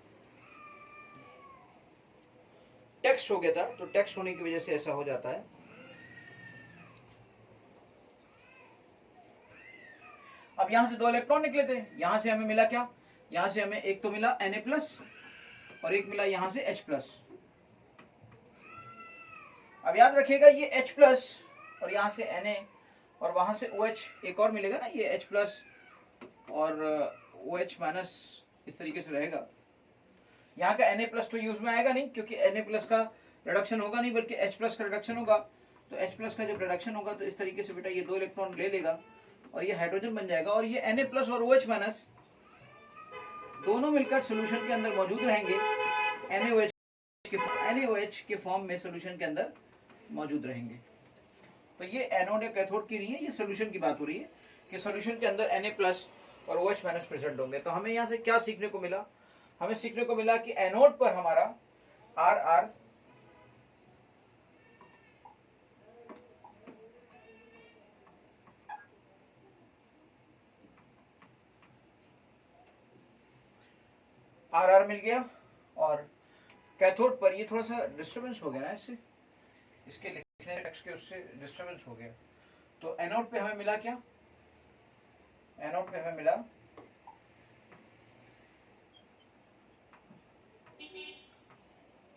टेक्स्ट हो गया था, तो टेक्स्ट होने की वजह से ऐसा हो जाता है। अब यहां से 2 इलेक्ट्रॉन निकले थे, यहां से हमें मिला क्या? यहां से हमें एक तो मिला Na प्लस और एक मिला यहां से H प्लस। अब याद रखिएगा ये H प्लस और यहां से Na और वहां से OH एक और मिलेगा ना, ये H प्लस और OH माइनस इस तरीके से रहेगा। यहाँ का Na प्लस तो यूज में आएगा नहीं, क्योंकि Na प्लस का रिडक्शन होगा नहीं बल्कि H प्लस का रिडक्शन होगा। तो H प्लस का जब रिडक्शन होगा तो इस तरीके से बेटा ये 2 इलेक्ट्रॉन ले लेगा और ये हाइड्रोजन बन जाएगा, और ये Na प्लस और OH माइनस दोनों मिलकर सोल्यूशन के अंदर मौजूद रहेंगे। NaOH के फॉर्म में सोल्यूशन के अंदर मौजूद रहेंगे। तो ये एनोड या कैथोड की नहीं है, ये सोल्यूशन की बात हो रही है कि सोल्यूशन के अंदर Na प्लस और OH माइनस प्रेजेंट होंगे। तो हमें यहाँ से क्या सीखने को मिला? हमें सीखने को मिला कि एनोड पर हमारा RR मिल गया, और कैथोड पर ये थोड़ा सा डिस्टर्बेंस हो गया ना, इससे इसके लिखने टेक्स्ट के उससे डिस्टर्बेंस हो गया। तो एनोड पे हमें मिला क्या? एनोड पे हमें मिला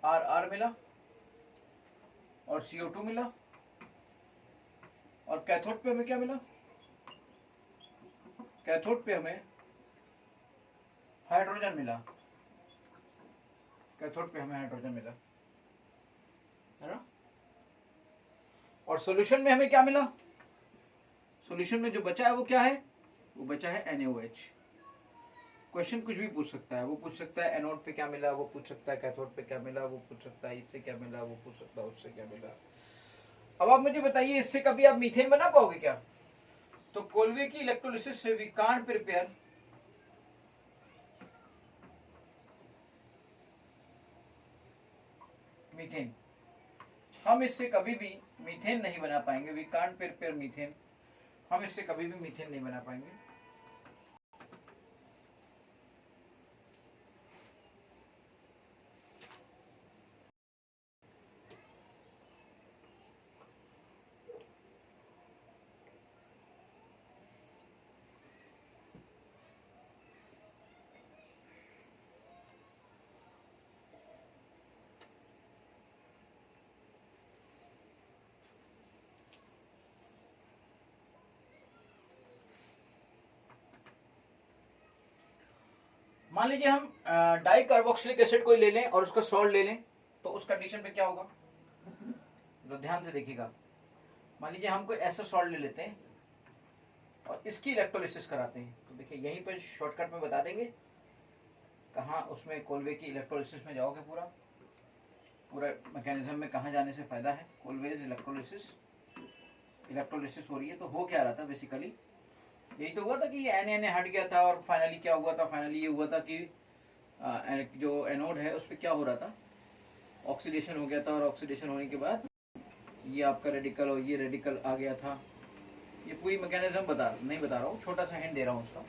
RR मिला और CO2 मिला, और कैथोड पे हमें क्या मिला? कैथोड पे हमें हाइड्रोजन मिला, कैथोड पे हमें हाइड्रोजन मिला, है ना। और सॉल्यूशन में हमें क्या मिला? सॉल्यूशन में जो बचा है वो क्या है? वो बचा है NaOH। क्वेश्चन कुछ भी पूछ सकता है, वो पूछ सकता है एनोड पे क्या मिला, वो पूछ सकता है कैथोड पे क्या मिला, वो पूछ सकता है इससे क्या मिला, वो पूछ सकता है उससे क्या मिला। अब आप मुझे बताइए, इससे कभी आप मीथेन बना पाओगे क्या? तो कोलवे की इलेक्ट्रोलिसिस से वी कांट प्रिपेयर मीथेन। हम इससे कभी भी मीथेन नहीं बना पाएंगे। We can't prepare methane. हम इससे कभी भी मीथेन नहीं बना पाएंगे। मान लीजिए हम डाई कार्बोक्सिलिक एसिड कोई ले लें और उसका सॉल्ट ले लें, तो उस कंडीशन पे क्या होगा, तो ध्यान से देखिएगा। मान लीजिए हम कोई ऐसा सॉल्ट ले लेते हैं और इसकी इलेक्ट्रोलिसिस कराते हैं, तो देखिए यहीं पर शॉर्टकट में बता देंगे कहाँ उसमें कोलवे की इलेक्ट्रोलिसिस में जाओगे, पूरा मैकेनिज्म में कहाँ जाने से फायदा है। कोलवेज इलेक्ट्रोलिसिस हो रही है, तो हो क्या रहा था बेसिकली, यही तो हुआ था कि ये एन हट गया था और फाइनली क्या हुआ था, फाइनली ये हुआ था कि जो एनोड है उस पर क्या हो रहा था, ऑक्सीडेशन हो गया था, और ऑक्सीडेशन होने के बाद ये आपका रेडिकल और ये रेडिकल आ गया था। ये पूरी मैकेनिज्म नहीं बता रहा हूँ, छोटा सा हिंट दे रहा हूँ उसका।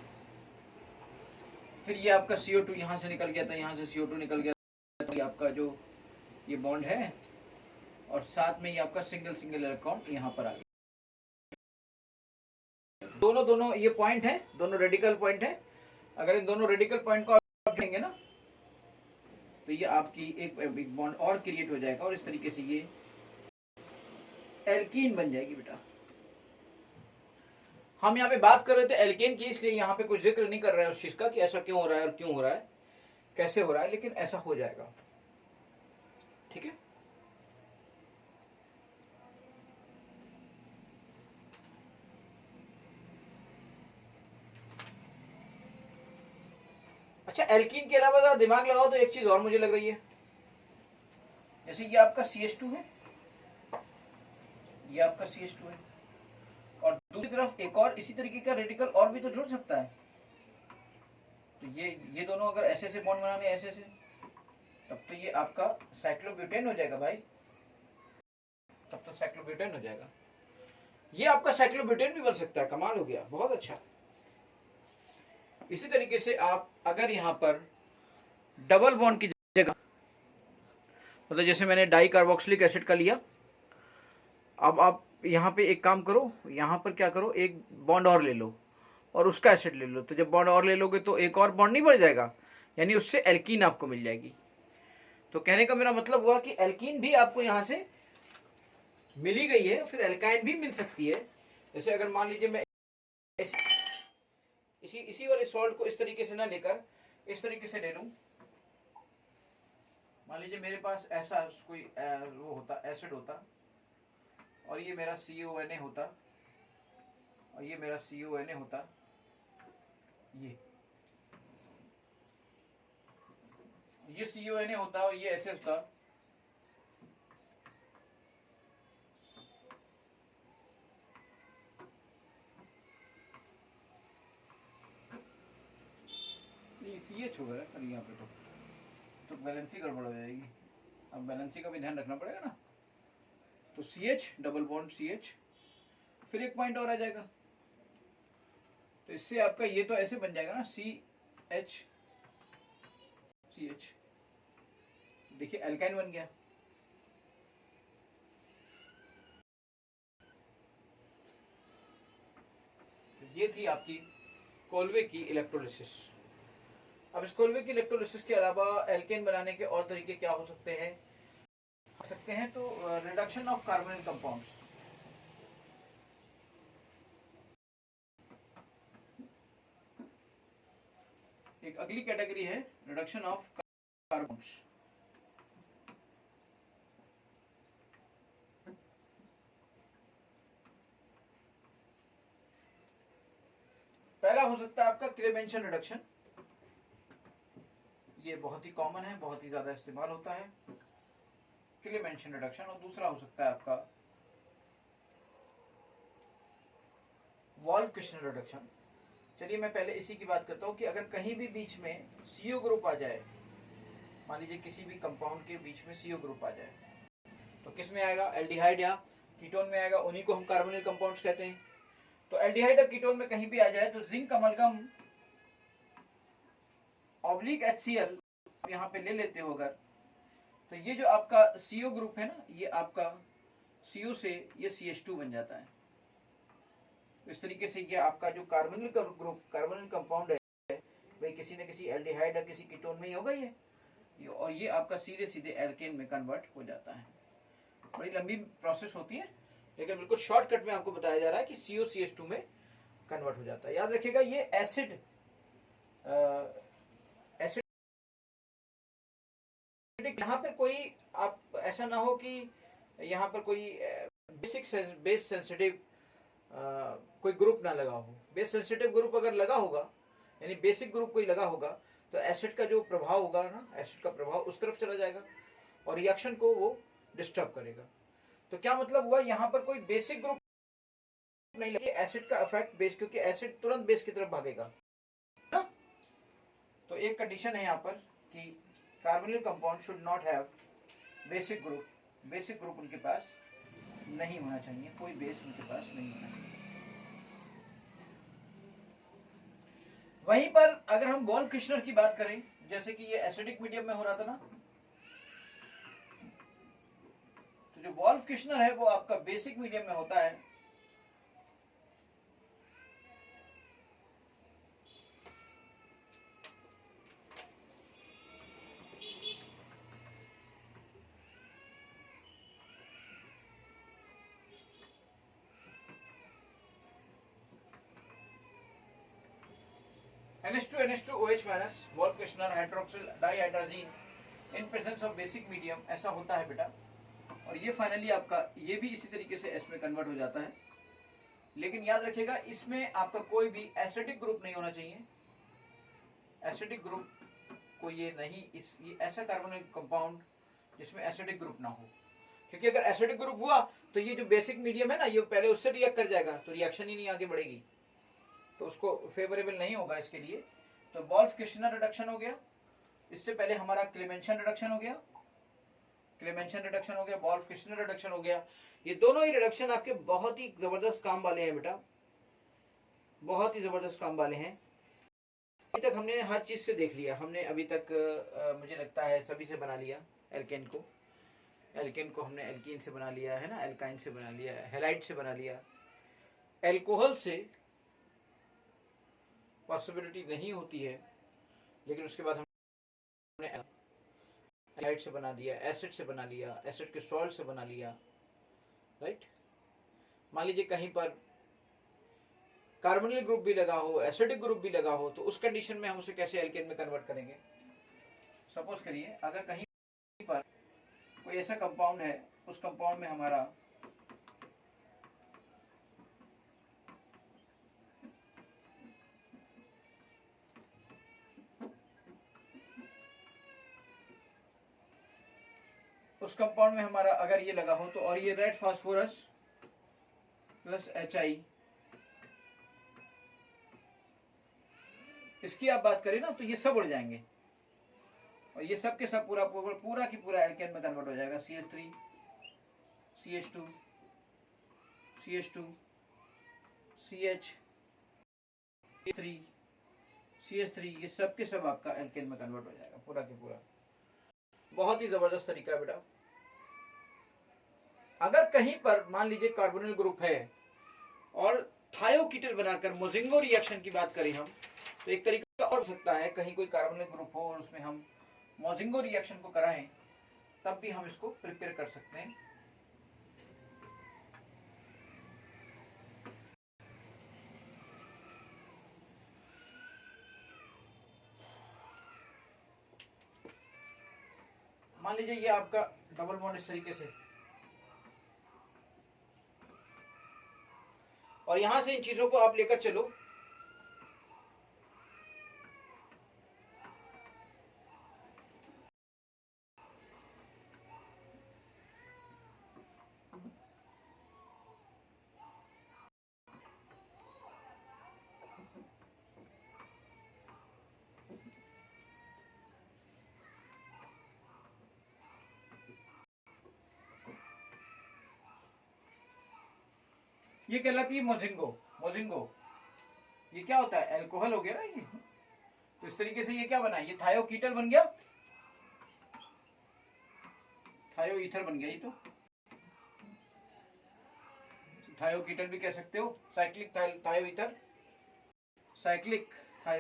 फिर ये आपका CO2 यहाँ से निकल गया था, यहाँ से CO2 निकल गया था, ये आपका जो ये बॉन्ड है और साथ में ये आपका सिंगल इलेक्ट्रॉन यहाँ पर आ गया। दोनों ये पॉइंट है, दोनों रेडिकल पॉइंट है। अगर इन दोनों रेडिकल पॉइंट को आप देंगे ना, तो ये आपकी एक बॉन्ड और क्रिएट हो जाएगा और इस तरीके से ये एल्कीन बन जाएगी बेटा। हम यहाँ पे बात कर रहे थे एल्केन की, इसलिए यहाँ पे कोई जिक्र नहीं कर रहा है उस चीज का कि ऐसा क्यों हो रहा है और क्यों हो रहा है, कैसे हो रहा है, लेकिन ऐसा हो जाएगा, ठीक है। अच्छा, एल्कीन के अलावा दिमाग लगाओ तो एक चीज और मुझे लग रही है, जैसे ये आपका CH2 है, ये आपका CH2 है और दूसरी तरफ एक और इसी तरीके का रेडिकल और भी तो जुड़ सकता है। तो ये दोनों अगर ऐसे से बॉन्ड बनाने ऐसे से, तब तो ये आपका साइक्लोब्यूटेन हो जाएगा भाई, तब तो साइक्लोब्यूटेन हो जाएगा। ये आपका साइक्लोब्यूटेन भी बन सकता है, कमाल हो गया, बहुत अच्छा। इसी तरीके से आप अगर यहाँ पर डबल बॉन्ड की जगह, मतलब जैसे मैंने डाई कार्बोक्सिलिक एसिड का लिया, अब आप यहाँ पे एक काम करो, यहाँ पर क्या करो, एक बॉन्ड और ले लो और उसका एसिड ले लो, तो जब बॉन्ड और ले लोगे तो एक और बॉन्ड नहीं बढ़ जाएगा, यानी उससे एल्कीन आपको मिल जाएगी। तो कहने का मेरा मतलब हुआ कि एल्कीन भी आपको यहाँ से मिली गई है, फिर एल्काइन भी मिल सकती है। जैसे अगर मान लीजिए मैं इसी वाले सॉल्ट को इस तरीके से ना लेकर इस तरीके से ले लूं, मान लीजिए मेरे पास ऐसा कोई वो होता एसिड होता और ये मेरा CONA होता और ये मेरा CONA होता, ये CONA होता और ये ऐसे होता, CH होगा यहाँ पे, तो बैलेंस ही गड़बड़ हो जाएगी। अब बैलेंस का भी ध्यान रखना पड़ेगा ना, तो CH डबल बॉन्ड CH, फिर एक पॉइंट और आ जाएगा, तो इससे आपका ये तो ऐसे बन जाएगा ना CH, देखिए एल्काइन बन गया। ये थी आपकी कोलवे की इलेक्ट्रोलिसिस। अब इस कोलवे की इलेक्ट्रोलिसिस के अलावा एल्केन बनाने के और तरीके क्या हो सकते हैं, तो रिडक्शन ऑफ कार्बोनिल कंपाउंड्स। एक अगली कैटेगरी है रिडक्शन ऑफ कार्बन्स। पहला हो सकता है आपका क्लेमेंशन रिडक्शन, ये बहुत ही कॉमन है, बहुत ही ज्यादा इस्तेमाल होता है क्लेमेंशन रिडक्शन। और दूसरा हो सकता है आपका वॉल्फ क्रिस्टल रिडक्शन। चलिए मैं पहले इसी की बात करता हूं कि अगर कहीं भी बीच में CO ग्रुप आ जाए, मान लीजिए किसी भी कंपाउंड के बीच में CO ग्रुप आ जाए, तो किस में आएगा, एल्डिहाइड या कीटोन में आएगा, उन्हीं को हम कार्बोनिल कंपाउंड्स कहते हैं। तो एल्डिहाइड या कीटोन में कहीं भी आ जाए तो जिंक अमलगम ऑब्लिक HCl यहाँ पे ले लेते हो अगर, तो ये जो आपका CO ग्रुप है ना, ये आपका CO से ये CH2 बन जाता है। तो इस तरीके से ये आपका जो कार्बोनिल ग्रुप, कार्बोनिल कंपाउंड है, भाई किसी न किसी एल्डिहाइड या किसी कीटोन में ही होगा ये, और ये आपका सीधे एल्केन में कन्वर्ट हो जाता है। बड़ी लंबी प्रोसेस होती है, लेकिन बिल्कुल शॉर्टकट में आपको बताया जा रहा है कि COCH2 में कन्वर्ट हो जाता है। याद रखिएगा ये यहाँ पर कोई आप ऐसा ना हो कि यहाँ पर कोई बेस सेंसिटिव कोई ग्रुप ना लगा हो। बेस सेंसिटिव ग्रुप अगर लगा होगा, यानी बेसिक ग्रुप कोई लगा होगा, तो एसिड का जो प्रभाव होगा ना, एसिड का प्रभाव उस तरफ चला जाएगा और रिएक्शन को वो डिस्टर्ब करेगा। तो क्या मतलब हुआ, यहाँ पर कोई बेसिक ग्रुप नहीं लगे, एसिड का इफेक्ट बेस, क्योंकि एसिड तुरंत बेस की तरफ भागेगा ना। तो एक कंडीशन है यहाँ पर कि carbonyl compound should not have basic group. Basic group उनके पास नहीं होना चाहिए, कोई बेस उनके पास नहीं होना चाहिए। वहीं पर अगर हम वॉल्फ किश्नर की बात करें, जैसे कि ये एसिडिक मीडियम में हो रहा था ना, तो जो वॉल्फ किश्नर है वो आपका बेसिक मीडियम में होता है। NH2 NH2OH minus Wolff Kishner hydroxyl dihydrazine in presence of basic medium, ऐसा होता है बेटा। और ये फाइनली आपका ये भी इसी तरीके से एस में कन्वर्ट हो जाता है। लेकिन याद रखिएगा इसमें आपका कोई भी एसिडिक ग्रुप नहीं होना चाहिए। एसिडिक ग्रुप को ये नहीं, ये ऐसा कार्बोनिल कंपाउंड जिसमें एसिडिक ग्रुप ना हो, क्योंकि अगर एसिडिक ग्रुप हुआ तो ये जो बेसिक मीडियम है ना, ये पहले उससे रिएक्ट कर जाएगा, तो रिएक्शन ही नहीं आगे बढ़ेगी, तो उसको फेवरेबल नहीं होगा इसके लिए। तो वॉल्फ किश्नर रिडक्शन हो गया, इससे पहले हमारा क्लेमेंशन रिडक्शन हो गया, क्लेमेंशन रिडक्शन हो गया, वॉल्फ किश्नर रिडक्शन हो गया। ये दोनों ही रिडक्शन आपके बहुत ही जबरदस्त काम वाले हैं बेटा, बहुत ही जबरदस्त काम वाले हैं। अभी तक हमने हर चीज से देख लिया, हमने अभी तक मुझे लगता है सभी से बना लिया। एल्केन को हमने एल्कीन से बना लिया है ना, एल्काइन से बना लिया, हेलाइड से बना लिया। एल्कोहल से पॉसिबिलिटी नहीं होती है, लेकिन उसके बाद हमने एल्काइड से बना दिया, एसिड से बना लिया, एसिड के सॉल्ट से बना लिया, राइट। मान लीजिए कहीं पर कार्बोनिल ग्रुप भी लगा हो, एसिडिक ग्रुप भी लगा हो, तो उस कंडीशन में हम उसे कैसे एल्केन में कन्वर्ट करेंगे। सपोज करिए अगर कहीं पर कोई ऐसा कंपाउंड है, उस कंपाउंड में हमारा अगर ये लगा हो, तो और ये रेड फास्फोरस प्लस HI, इसकी आप बात करें ना, तो ये सब उड़ जाएंगे और ये सब के सब पूरा की पूरा एल्केन में कन्वर्ट हो जाएगा। CH3 CH2 CH2 CH3 CH3, ये सब के सब आपका एल्केन में कन्वर्ट हो जाएगा पूरा के पूरा। बहुत ही जबरदस्त तरीका है बेटा। अगर कहीं पर मान लीजिए कार्बोनिल ग्रुप है और थायोकीटल बनाकर मोजिंगो रिएक्शन की बात करें हम, तो एक तरीका और हो सकता है, कहीं कोई कार्बोनिल ग्रुप हो और उसमें हम मोजिंगो रिएक्शन को कराएं, तब भी हम इसको प्रिपेयर कर सकते हैं। मान लीजिए ये आपका डबल बॉन्ड इस तरीके से, और यहां से इन चीजों को आप लेकर चलो, ये कहलाती है मोजिंगो। ये क्या होता है, अल्कोहल हो गया ना ये, तो इस तरीके से ये क्या बना, ये थायोकीटल बन गया, थायो ईथर बन गया। ये तो थायोकीटल भी कह सकते हो, साइक्लिक थायो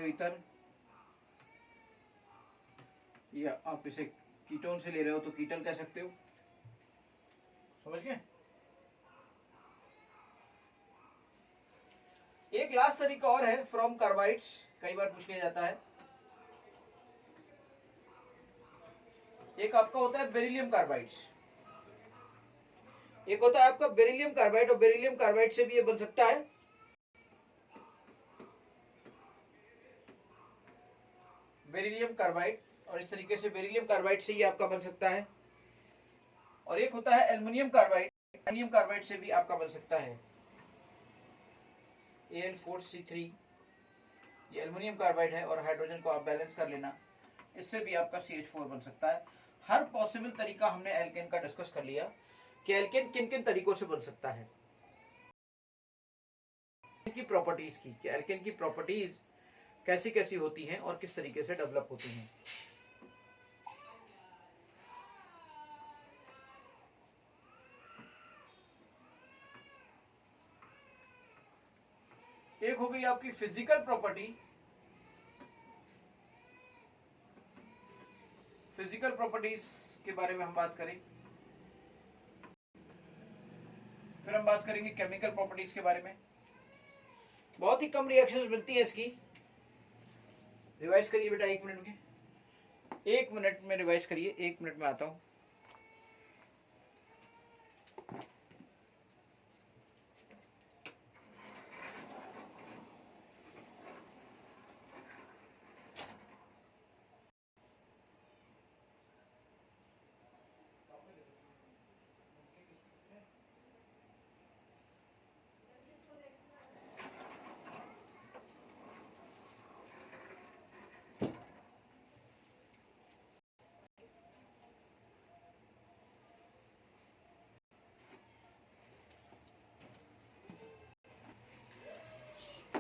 ईथर, या आप इसे कीटोन से ले रहे हो तो कीटल कह सकते हो। समझ गए। एक लास्ट तरीका और है, फ्रॉम कार्बाइड्स, कई बार पूछ लिया जाता है। एक आपका होता है बेरिलियम कार्बाइड्स, एक होता है आपका बेरिलियम कार्बाइड, और बेरिलियम कार्बाइड से भी ये बन सकता है बेरिलियम कार्बाइड, और इस तरीके से बेरिलियम कार्बाइड से ये आपका बन सकता है। और एक होता है एल्युमिनियम कार्बाइड, एल्युमिनियम कार्बाइड से भी आपका बन सकता है Al4C3, ये एल्युमिनियम कार्बाइड है, और हाइड्रोजन को आप बैलेंस कर लेना, इससे भी आपका CH4 बन सकता है। हर पॉसिबल तरीका हमने एल्केन का डिस्कस कर लिया कि एल्केन किन किन तरीकों से बन सकता है, की प्रॉपर्टीज की, कि एल्केन की प्रॉपर्टीज कैसी कैसी होती हैं और किस तरीके से डेवलप होती हैं। एक हो गई आपकी फिजिकल प्रॉपर्टी, फिजिकल प्रॉपर्टीज के बारे में हम बात करें, फिर हम बात करेंगे केमिकल प्रॉपर्टीज के बारे में। बहुत ही कम रिएक्शंस मिलती है इसकी। रिवाइज करिए बेटा 1 मिनट में, 1 मिनट में रिवाइज करिए, 1 मिनट में आता हूं।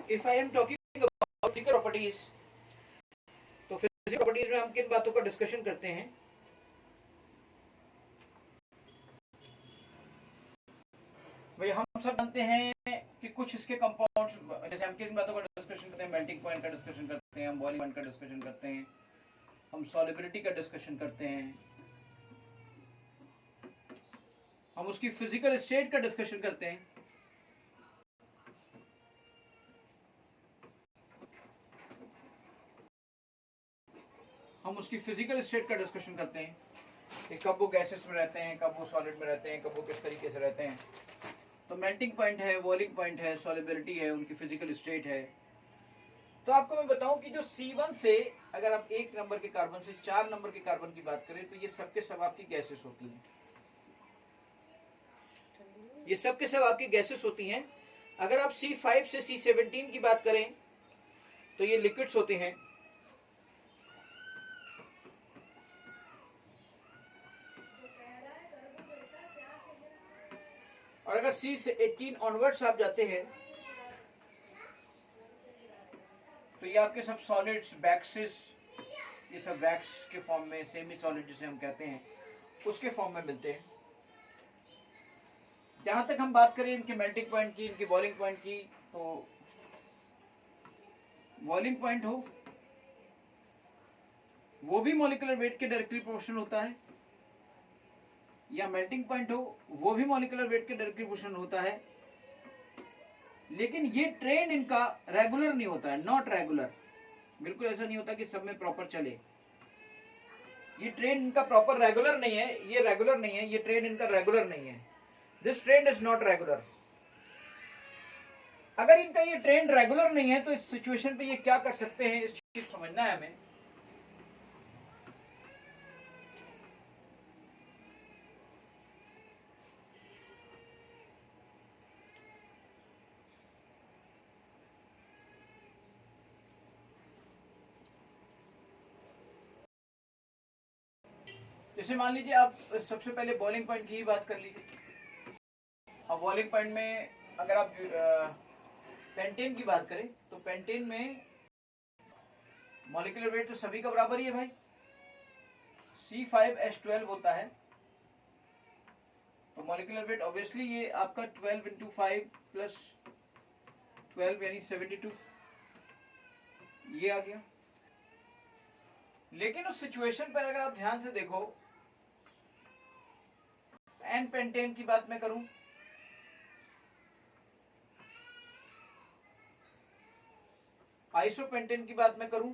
If I am talking about physical properties, तो फिजिकल प्रॉपर्टीज में हम किन बातों का डिस्कशन करते हैं? भाई हम सब जानते हैं कि कुछ इसके कंपाउंड्स, जैसे हम किन बातों का डिस्कशन करते हैं, मेल्टिंग पॉइंट का डिस्कशन करते हैं, हम बॉइलिंग पॉइंट का डिस्कशन करते हैं, हम सॉलिबिलिटी का डिस्कशन करते हैं, हम उसकी फिजिकल स्टेट का डिस्कशन करते हैं। हम उसकी फिजिकल स्टेट का डिस्कशन करते हैं कि कब वो गैसेस में रहते हैं, कब वो सॉलिड में रहते हैं, कब वो किस तरीके से रहते हैं। तो मेल्टिंग पॉइंट है, बॉइलिंग पॉइंट है, सॉलिबिलिटी है, उनकी फिजिकल स्टेट है। तो आपको मैं बताऊं कि जो C1 से अगर आप 1 नंबर के कार्बन से 4 नंबर के कार्बन की बात करें, तो ये सब के सब आपकी गैसेस होती हैं, ये सब के सब आपकी गैसेस होती हैं। अगर आप C5 से C17 की बात करें तो ये लिक्विड्स होते हैं। और अगर C18 ऑनवर्ड्स आप जाते हैं तो ये आपके सब सॉलिड्स, वैक्सेस, ये सब वैक्स के फॉर्म में, सेमी सॉलिड जिसे हम कहते हैं, उसके फॉर्म में मिलते हैं। जहां तक हम बात करें इनके मेल्टिंग पॉइंट की, इनकी बॉइलिंग पॉइंट की, तो बॉइलिंग पॉइंट हो वो भी मॉलिक्यूलर वेट के डायरेक्टली प्रोपोर्शनल होता है, या मेल्टिंग पॉइंट हो वो भी मॉलिक्यूलर वेट के डायरेक्टली प्रोपोर्शनल होता है। लेकिन ये ट्रेंड इनका रेगुलर नहीं होता है, नॉट रेगुलर। बिल्कुल ऐसा नहीं होता कि सब में प्रॉपर चले। ये ट्रेंड इनका प्रॉपर रेगुलर नहीं है, ये रेगुलर नहीं है, ये ट्रेंड इनका रेगुलर नहीं है। This trend is not regular. अगर इनका ये ट्रेंड रेगुलर नहीं है तो इस सिचुएशन पे ये क्या कर सकते हैं, इस चीज समझना है हमें। जैसे मान लीजिए आप सबसे पहले बॉइलिंग पॉइंट की ही बात कर लीजिए। अब बॉइलिंग पॉइंट में अगर आप पेंटेन की बात करें तो पेंटेन में मॉलिक्यूलर वेट तो सभी का बराबर ही है भाई, C5H12 होता है। तो मॉलिक्यूलर वेट ऑब्वियसली ये आपका 12 × 5 + 12 यानी 72 ये आ गया। लेकिन उस सिचुएशन पर अगर आप ध्यान से देखो, एन पेंटेन की बात मैं करूं, आइसोपेंटेन की बात मैं करूं,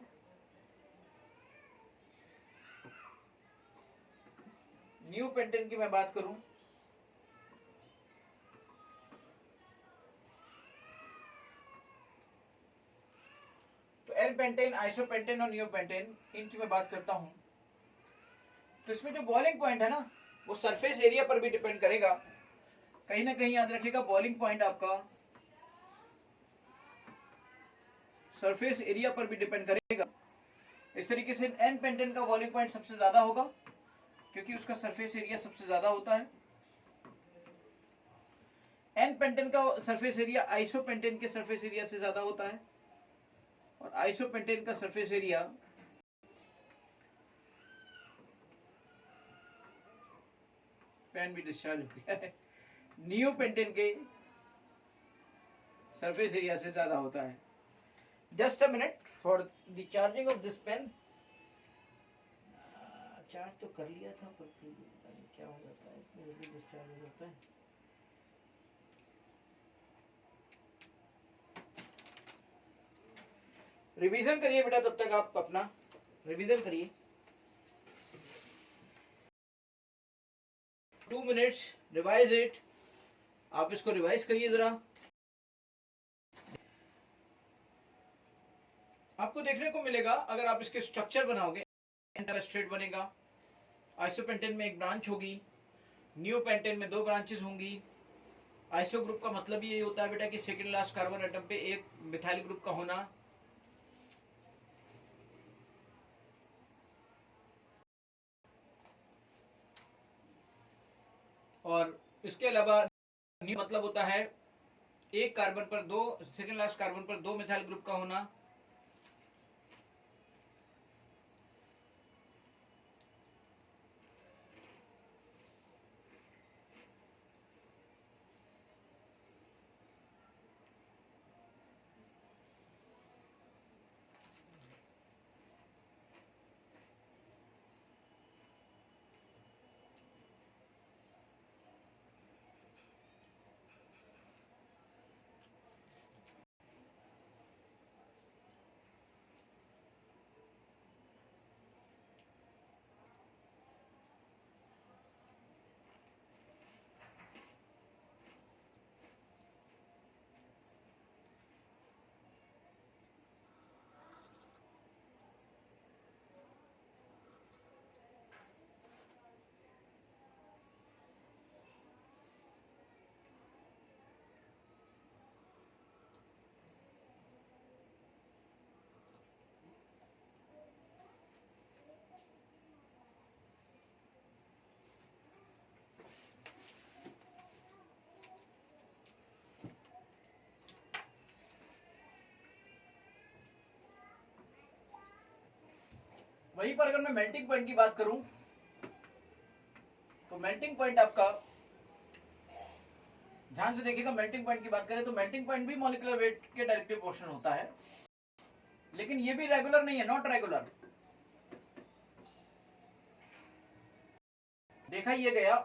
न्यू पेंटेन की मैं बात करूं तो एन पेंटेन, आइसोपेंटेन और न्यू पेंटेन, इनकी मैं बात करता हूं तो इसमें जो बॉइलिंग पॉइंट है ना वो सरफेस एरिया पर भी डिपेंड करेगा। कहीं ना कहीं याद रखिएगा बॉइलिंग पॉइंट आपका सरफेस एरिया पर भी डिपेंड करेगा। इस तरीके से एन पेंटेन का बॉइलिंग पॉइंट सबसे ज्यादा होगा क्योंकि उसका सरफेस एरिया सबसे ज्यादा होता है। एन पेंटेन का सरफेस एरिया आइसोपेंटेन के सरफेस एरिया से ज्यादा होता है और आइसोपेंटेन का सरफेस एरिया पेन भी डिस्चार्ज हो गया है, न्यू पेंटेन के सरफेस एरिया से ज्यादा होता है। Just a minute for the charging of this pen. Charge तो कर लिया था पर क्या हो जाता है, इतनी जल्दी डिस्चार्ज हो जाता है। रिवीजन करिए बेटा, तब तक आप अपना रिवीजन करिए। 2 मिनट्स रिवाइज इट। आप इसको रिवाइज करिए जरा। आपको देखने को मिलेगा अगर आप इसके स्ट्रक्चर बनाओगे, स्ट्रेट बनेगा, आइसोपेंटेन में एक ब्रांच होगी, न्यू पेंटेन में 2 ब्रांचेस होंगी। आइसो ग्रुप का मतलब ये होता है बेटा कि सेकेंड लास्ट कार्बन एटम पे एक मिथाइल ग्रुप का होना। और इसके अलावा न्यू मतलब होता है एक कार्बन पर 2, सेकेंड लास्ट कार्बन पर 2 मिथाइल ग्रुप का होना। वहीं पर अगर मैं मेल्टिंग पॉइंट की बात करूं तो मेल्टिंग पॉइंट आपका ध्यान से देखिएगा। मेल्टिंग पॉइंट की बात करें तो मेल्टिंग पॉइंट भी मॉलिक्यूलर वेट के डायरेक्टिव पोर्शन होता है, लेकिन ये भी रेगुलर नहीं है, नॉट रेगुलर। देखा ये गया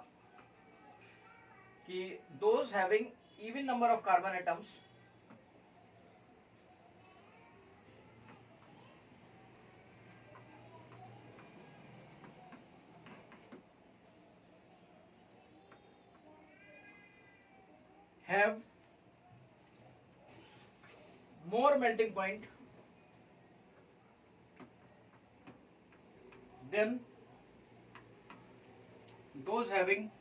कि those having even number of carbon atoms have more melting point than those having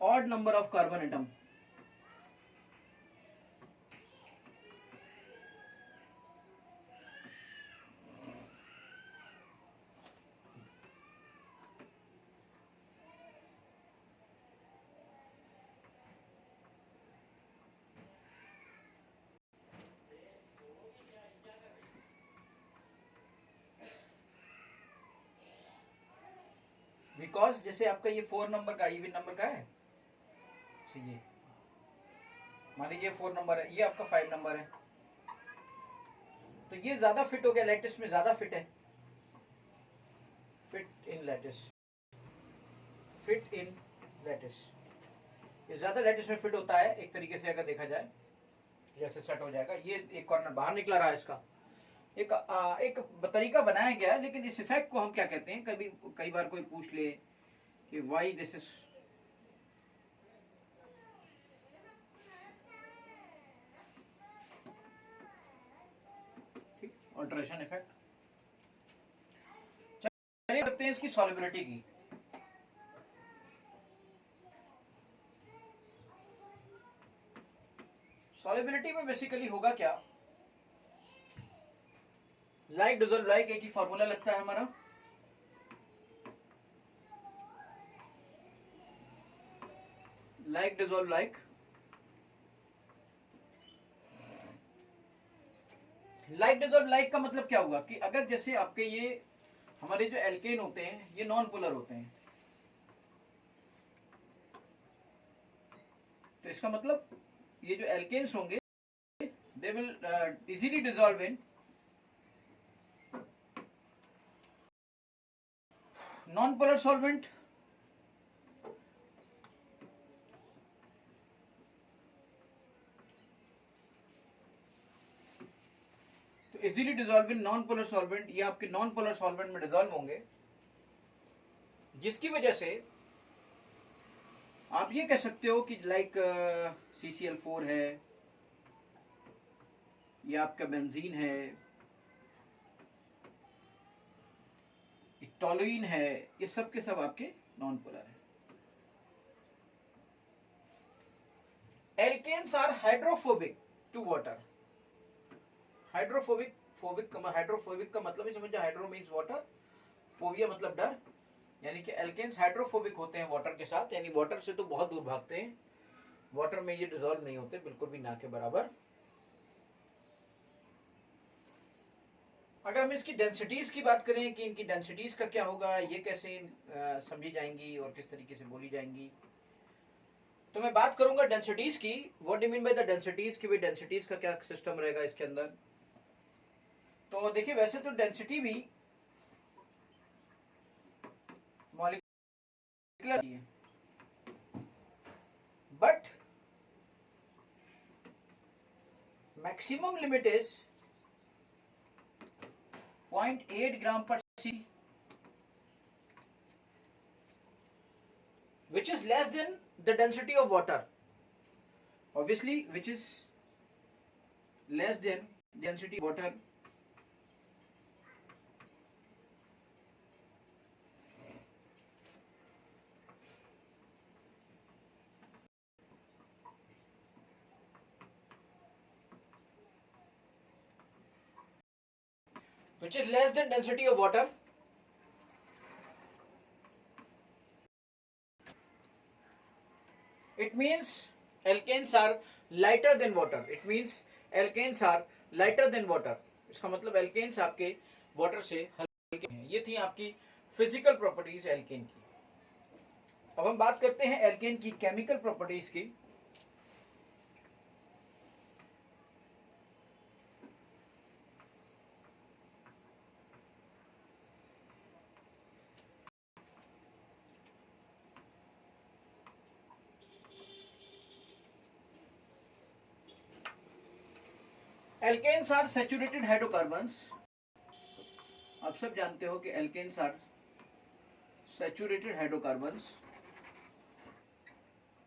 odd number of carbon atom. Because जैसे आपका ये 4 नंबर का इवन नंबर का है, ये मान लीजिए 4 नंबर है, ये आपका 5 नंबर है, तो ये ज्यादा फिट हो गया, लैटिस में ज्यादा फिट है, fit in lattice, fit in lattice, ये ज्यादा लैटिस में फिट होता है एक तरीके से अगर देखा जाए, जैसे सेट हो जाएगा। ये एक कॉर्नर बाहर निकला रहा है इसका, एक तरीका बनाया गया है, लेकिन इस इफेक्ट को हम क्या कहते हैं, कई बार कोई पूछ ले कि व्हाई दिस इज, ठीक, अल्टरेशन इफेक्ट। चलिए करते हैं इसकी सॉल्युबिलिटी की। सॉल्युबिलिटी में बेसिकली होगा क्या, लाइक डिसॉल्व लाइक, एक ही फॉर्मूला लगता है हमारा, like dissolve like. Like dissolve like का मतलब क्या हुआ कि अगर जैसे आपके ये हमारे जो एल्केन होते हैं ये नॉन पोलर होते हैं, तो इसका मतलब ये जो एल्केन्स होंगे they will easily dissolve in non polar solvent. तो easily dissolve in non polar solvent, ये आपके नॉन पोलर सॉल्वेंट में डिसॉल्व होंगे, जिसकी वजह से आप ये कह सकते हो कि लाइक CCl4 है, ये आपका बेंजीन है, टॉलुइन है, ये सब के सब आपके नॉन पोलर है। Alkanes are hydrophobic to water. Hydrophobic का मतलब ही समझो, हाइड्रो मीन्स वाटर, फोबिया मतलब डर, यानी कि एल्केन्स हाइड्रोफोबिक होते हैं वाटर के साथ, यानी वाटर से तो बहुत दूर भागते हैं, वाटर में ये डिसॉल्व नहीं होते बिल्कुल भी, ना के बराबर। अगर हम इसकी डेंसिटीज की बात करें कि इनकी डेंसिटीज का क्या होगा, ये कैसे समझी जाएंगी और किस तरीके से बोली जाएंगी, तो मैं बात करूंगा डेंसिटीज की। What do mean by the densities, कि भाई डेंसिटीज का क्या सिस्टम रहेगा इसके अंदर। तो देखिए वैसे तो डेंसिटी भी मॉलिक्यूलर है, but maximum limit is 0.8 gram per cc, which is less than the density of water, obviously, which is less than density of water. Which is less than density of water. It means alkanes are lighter than water. It means alkanes are lighter than water. इसका मतलब alkanes आपके water से हल्के हैं। ये थी आपकी physical properties alkane की। अब हम बात करते हैं alkane की chemical properties की। Alkanes are saturated hydrocarbons. आप सब जानते हो कि एल्केन्स आर सैचुरेटेड हाइड्रोकार्बन्स।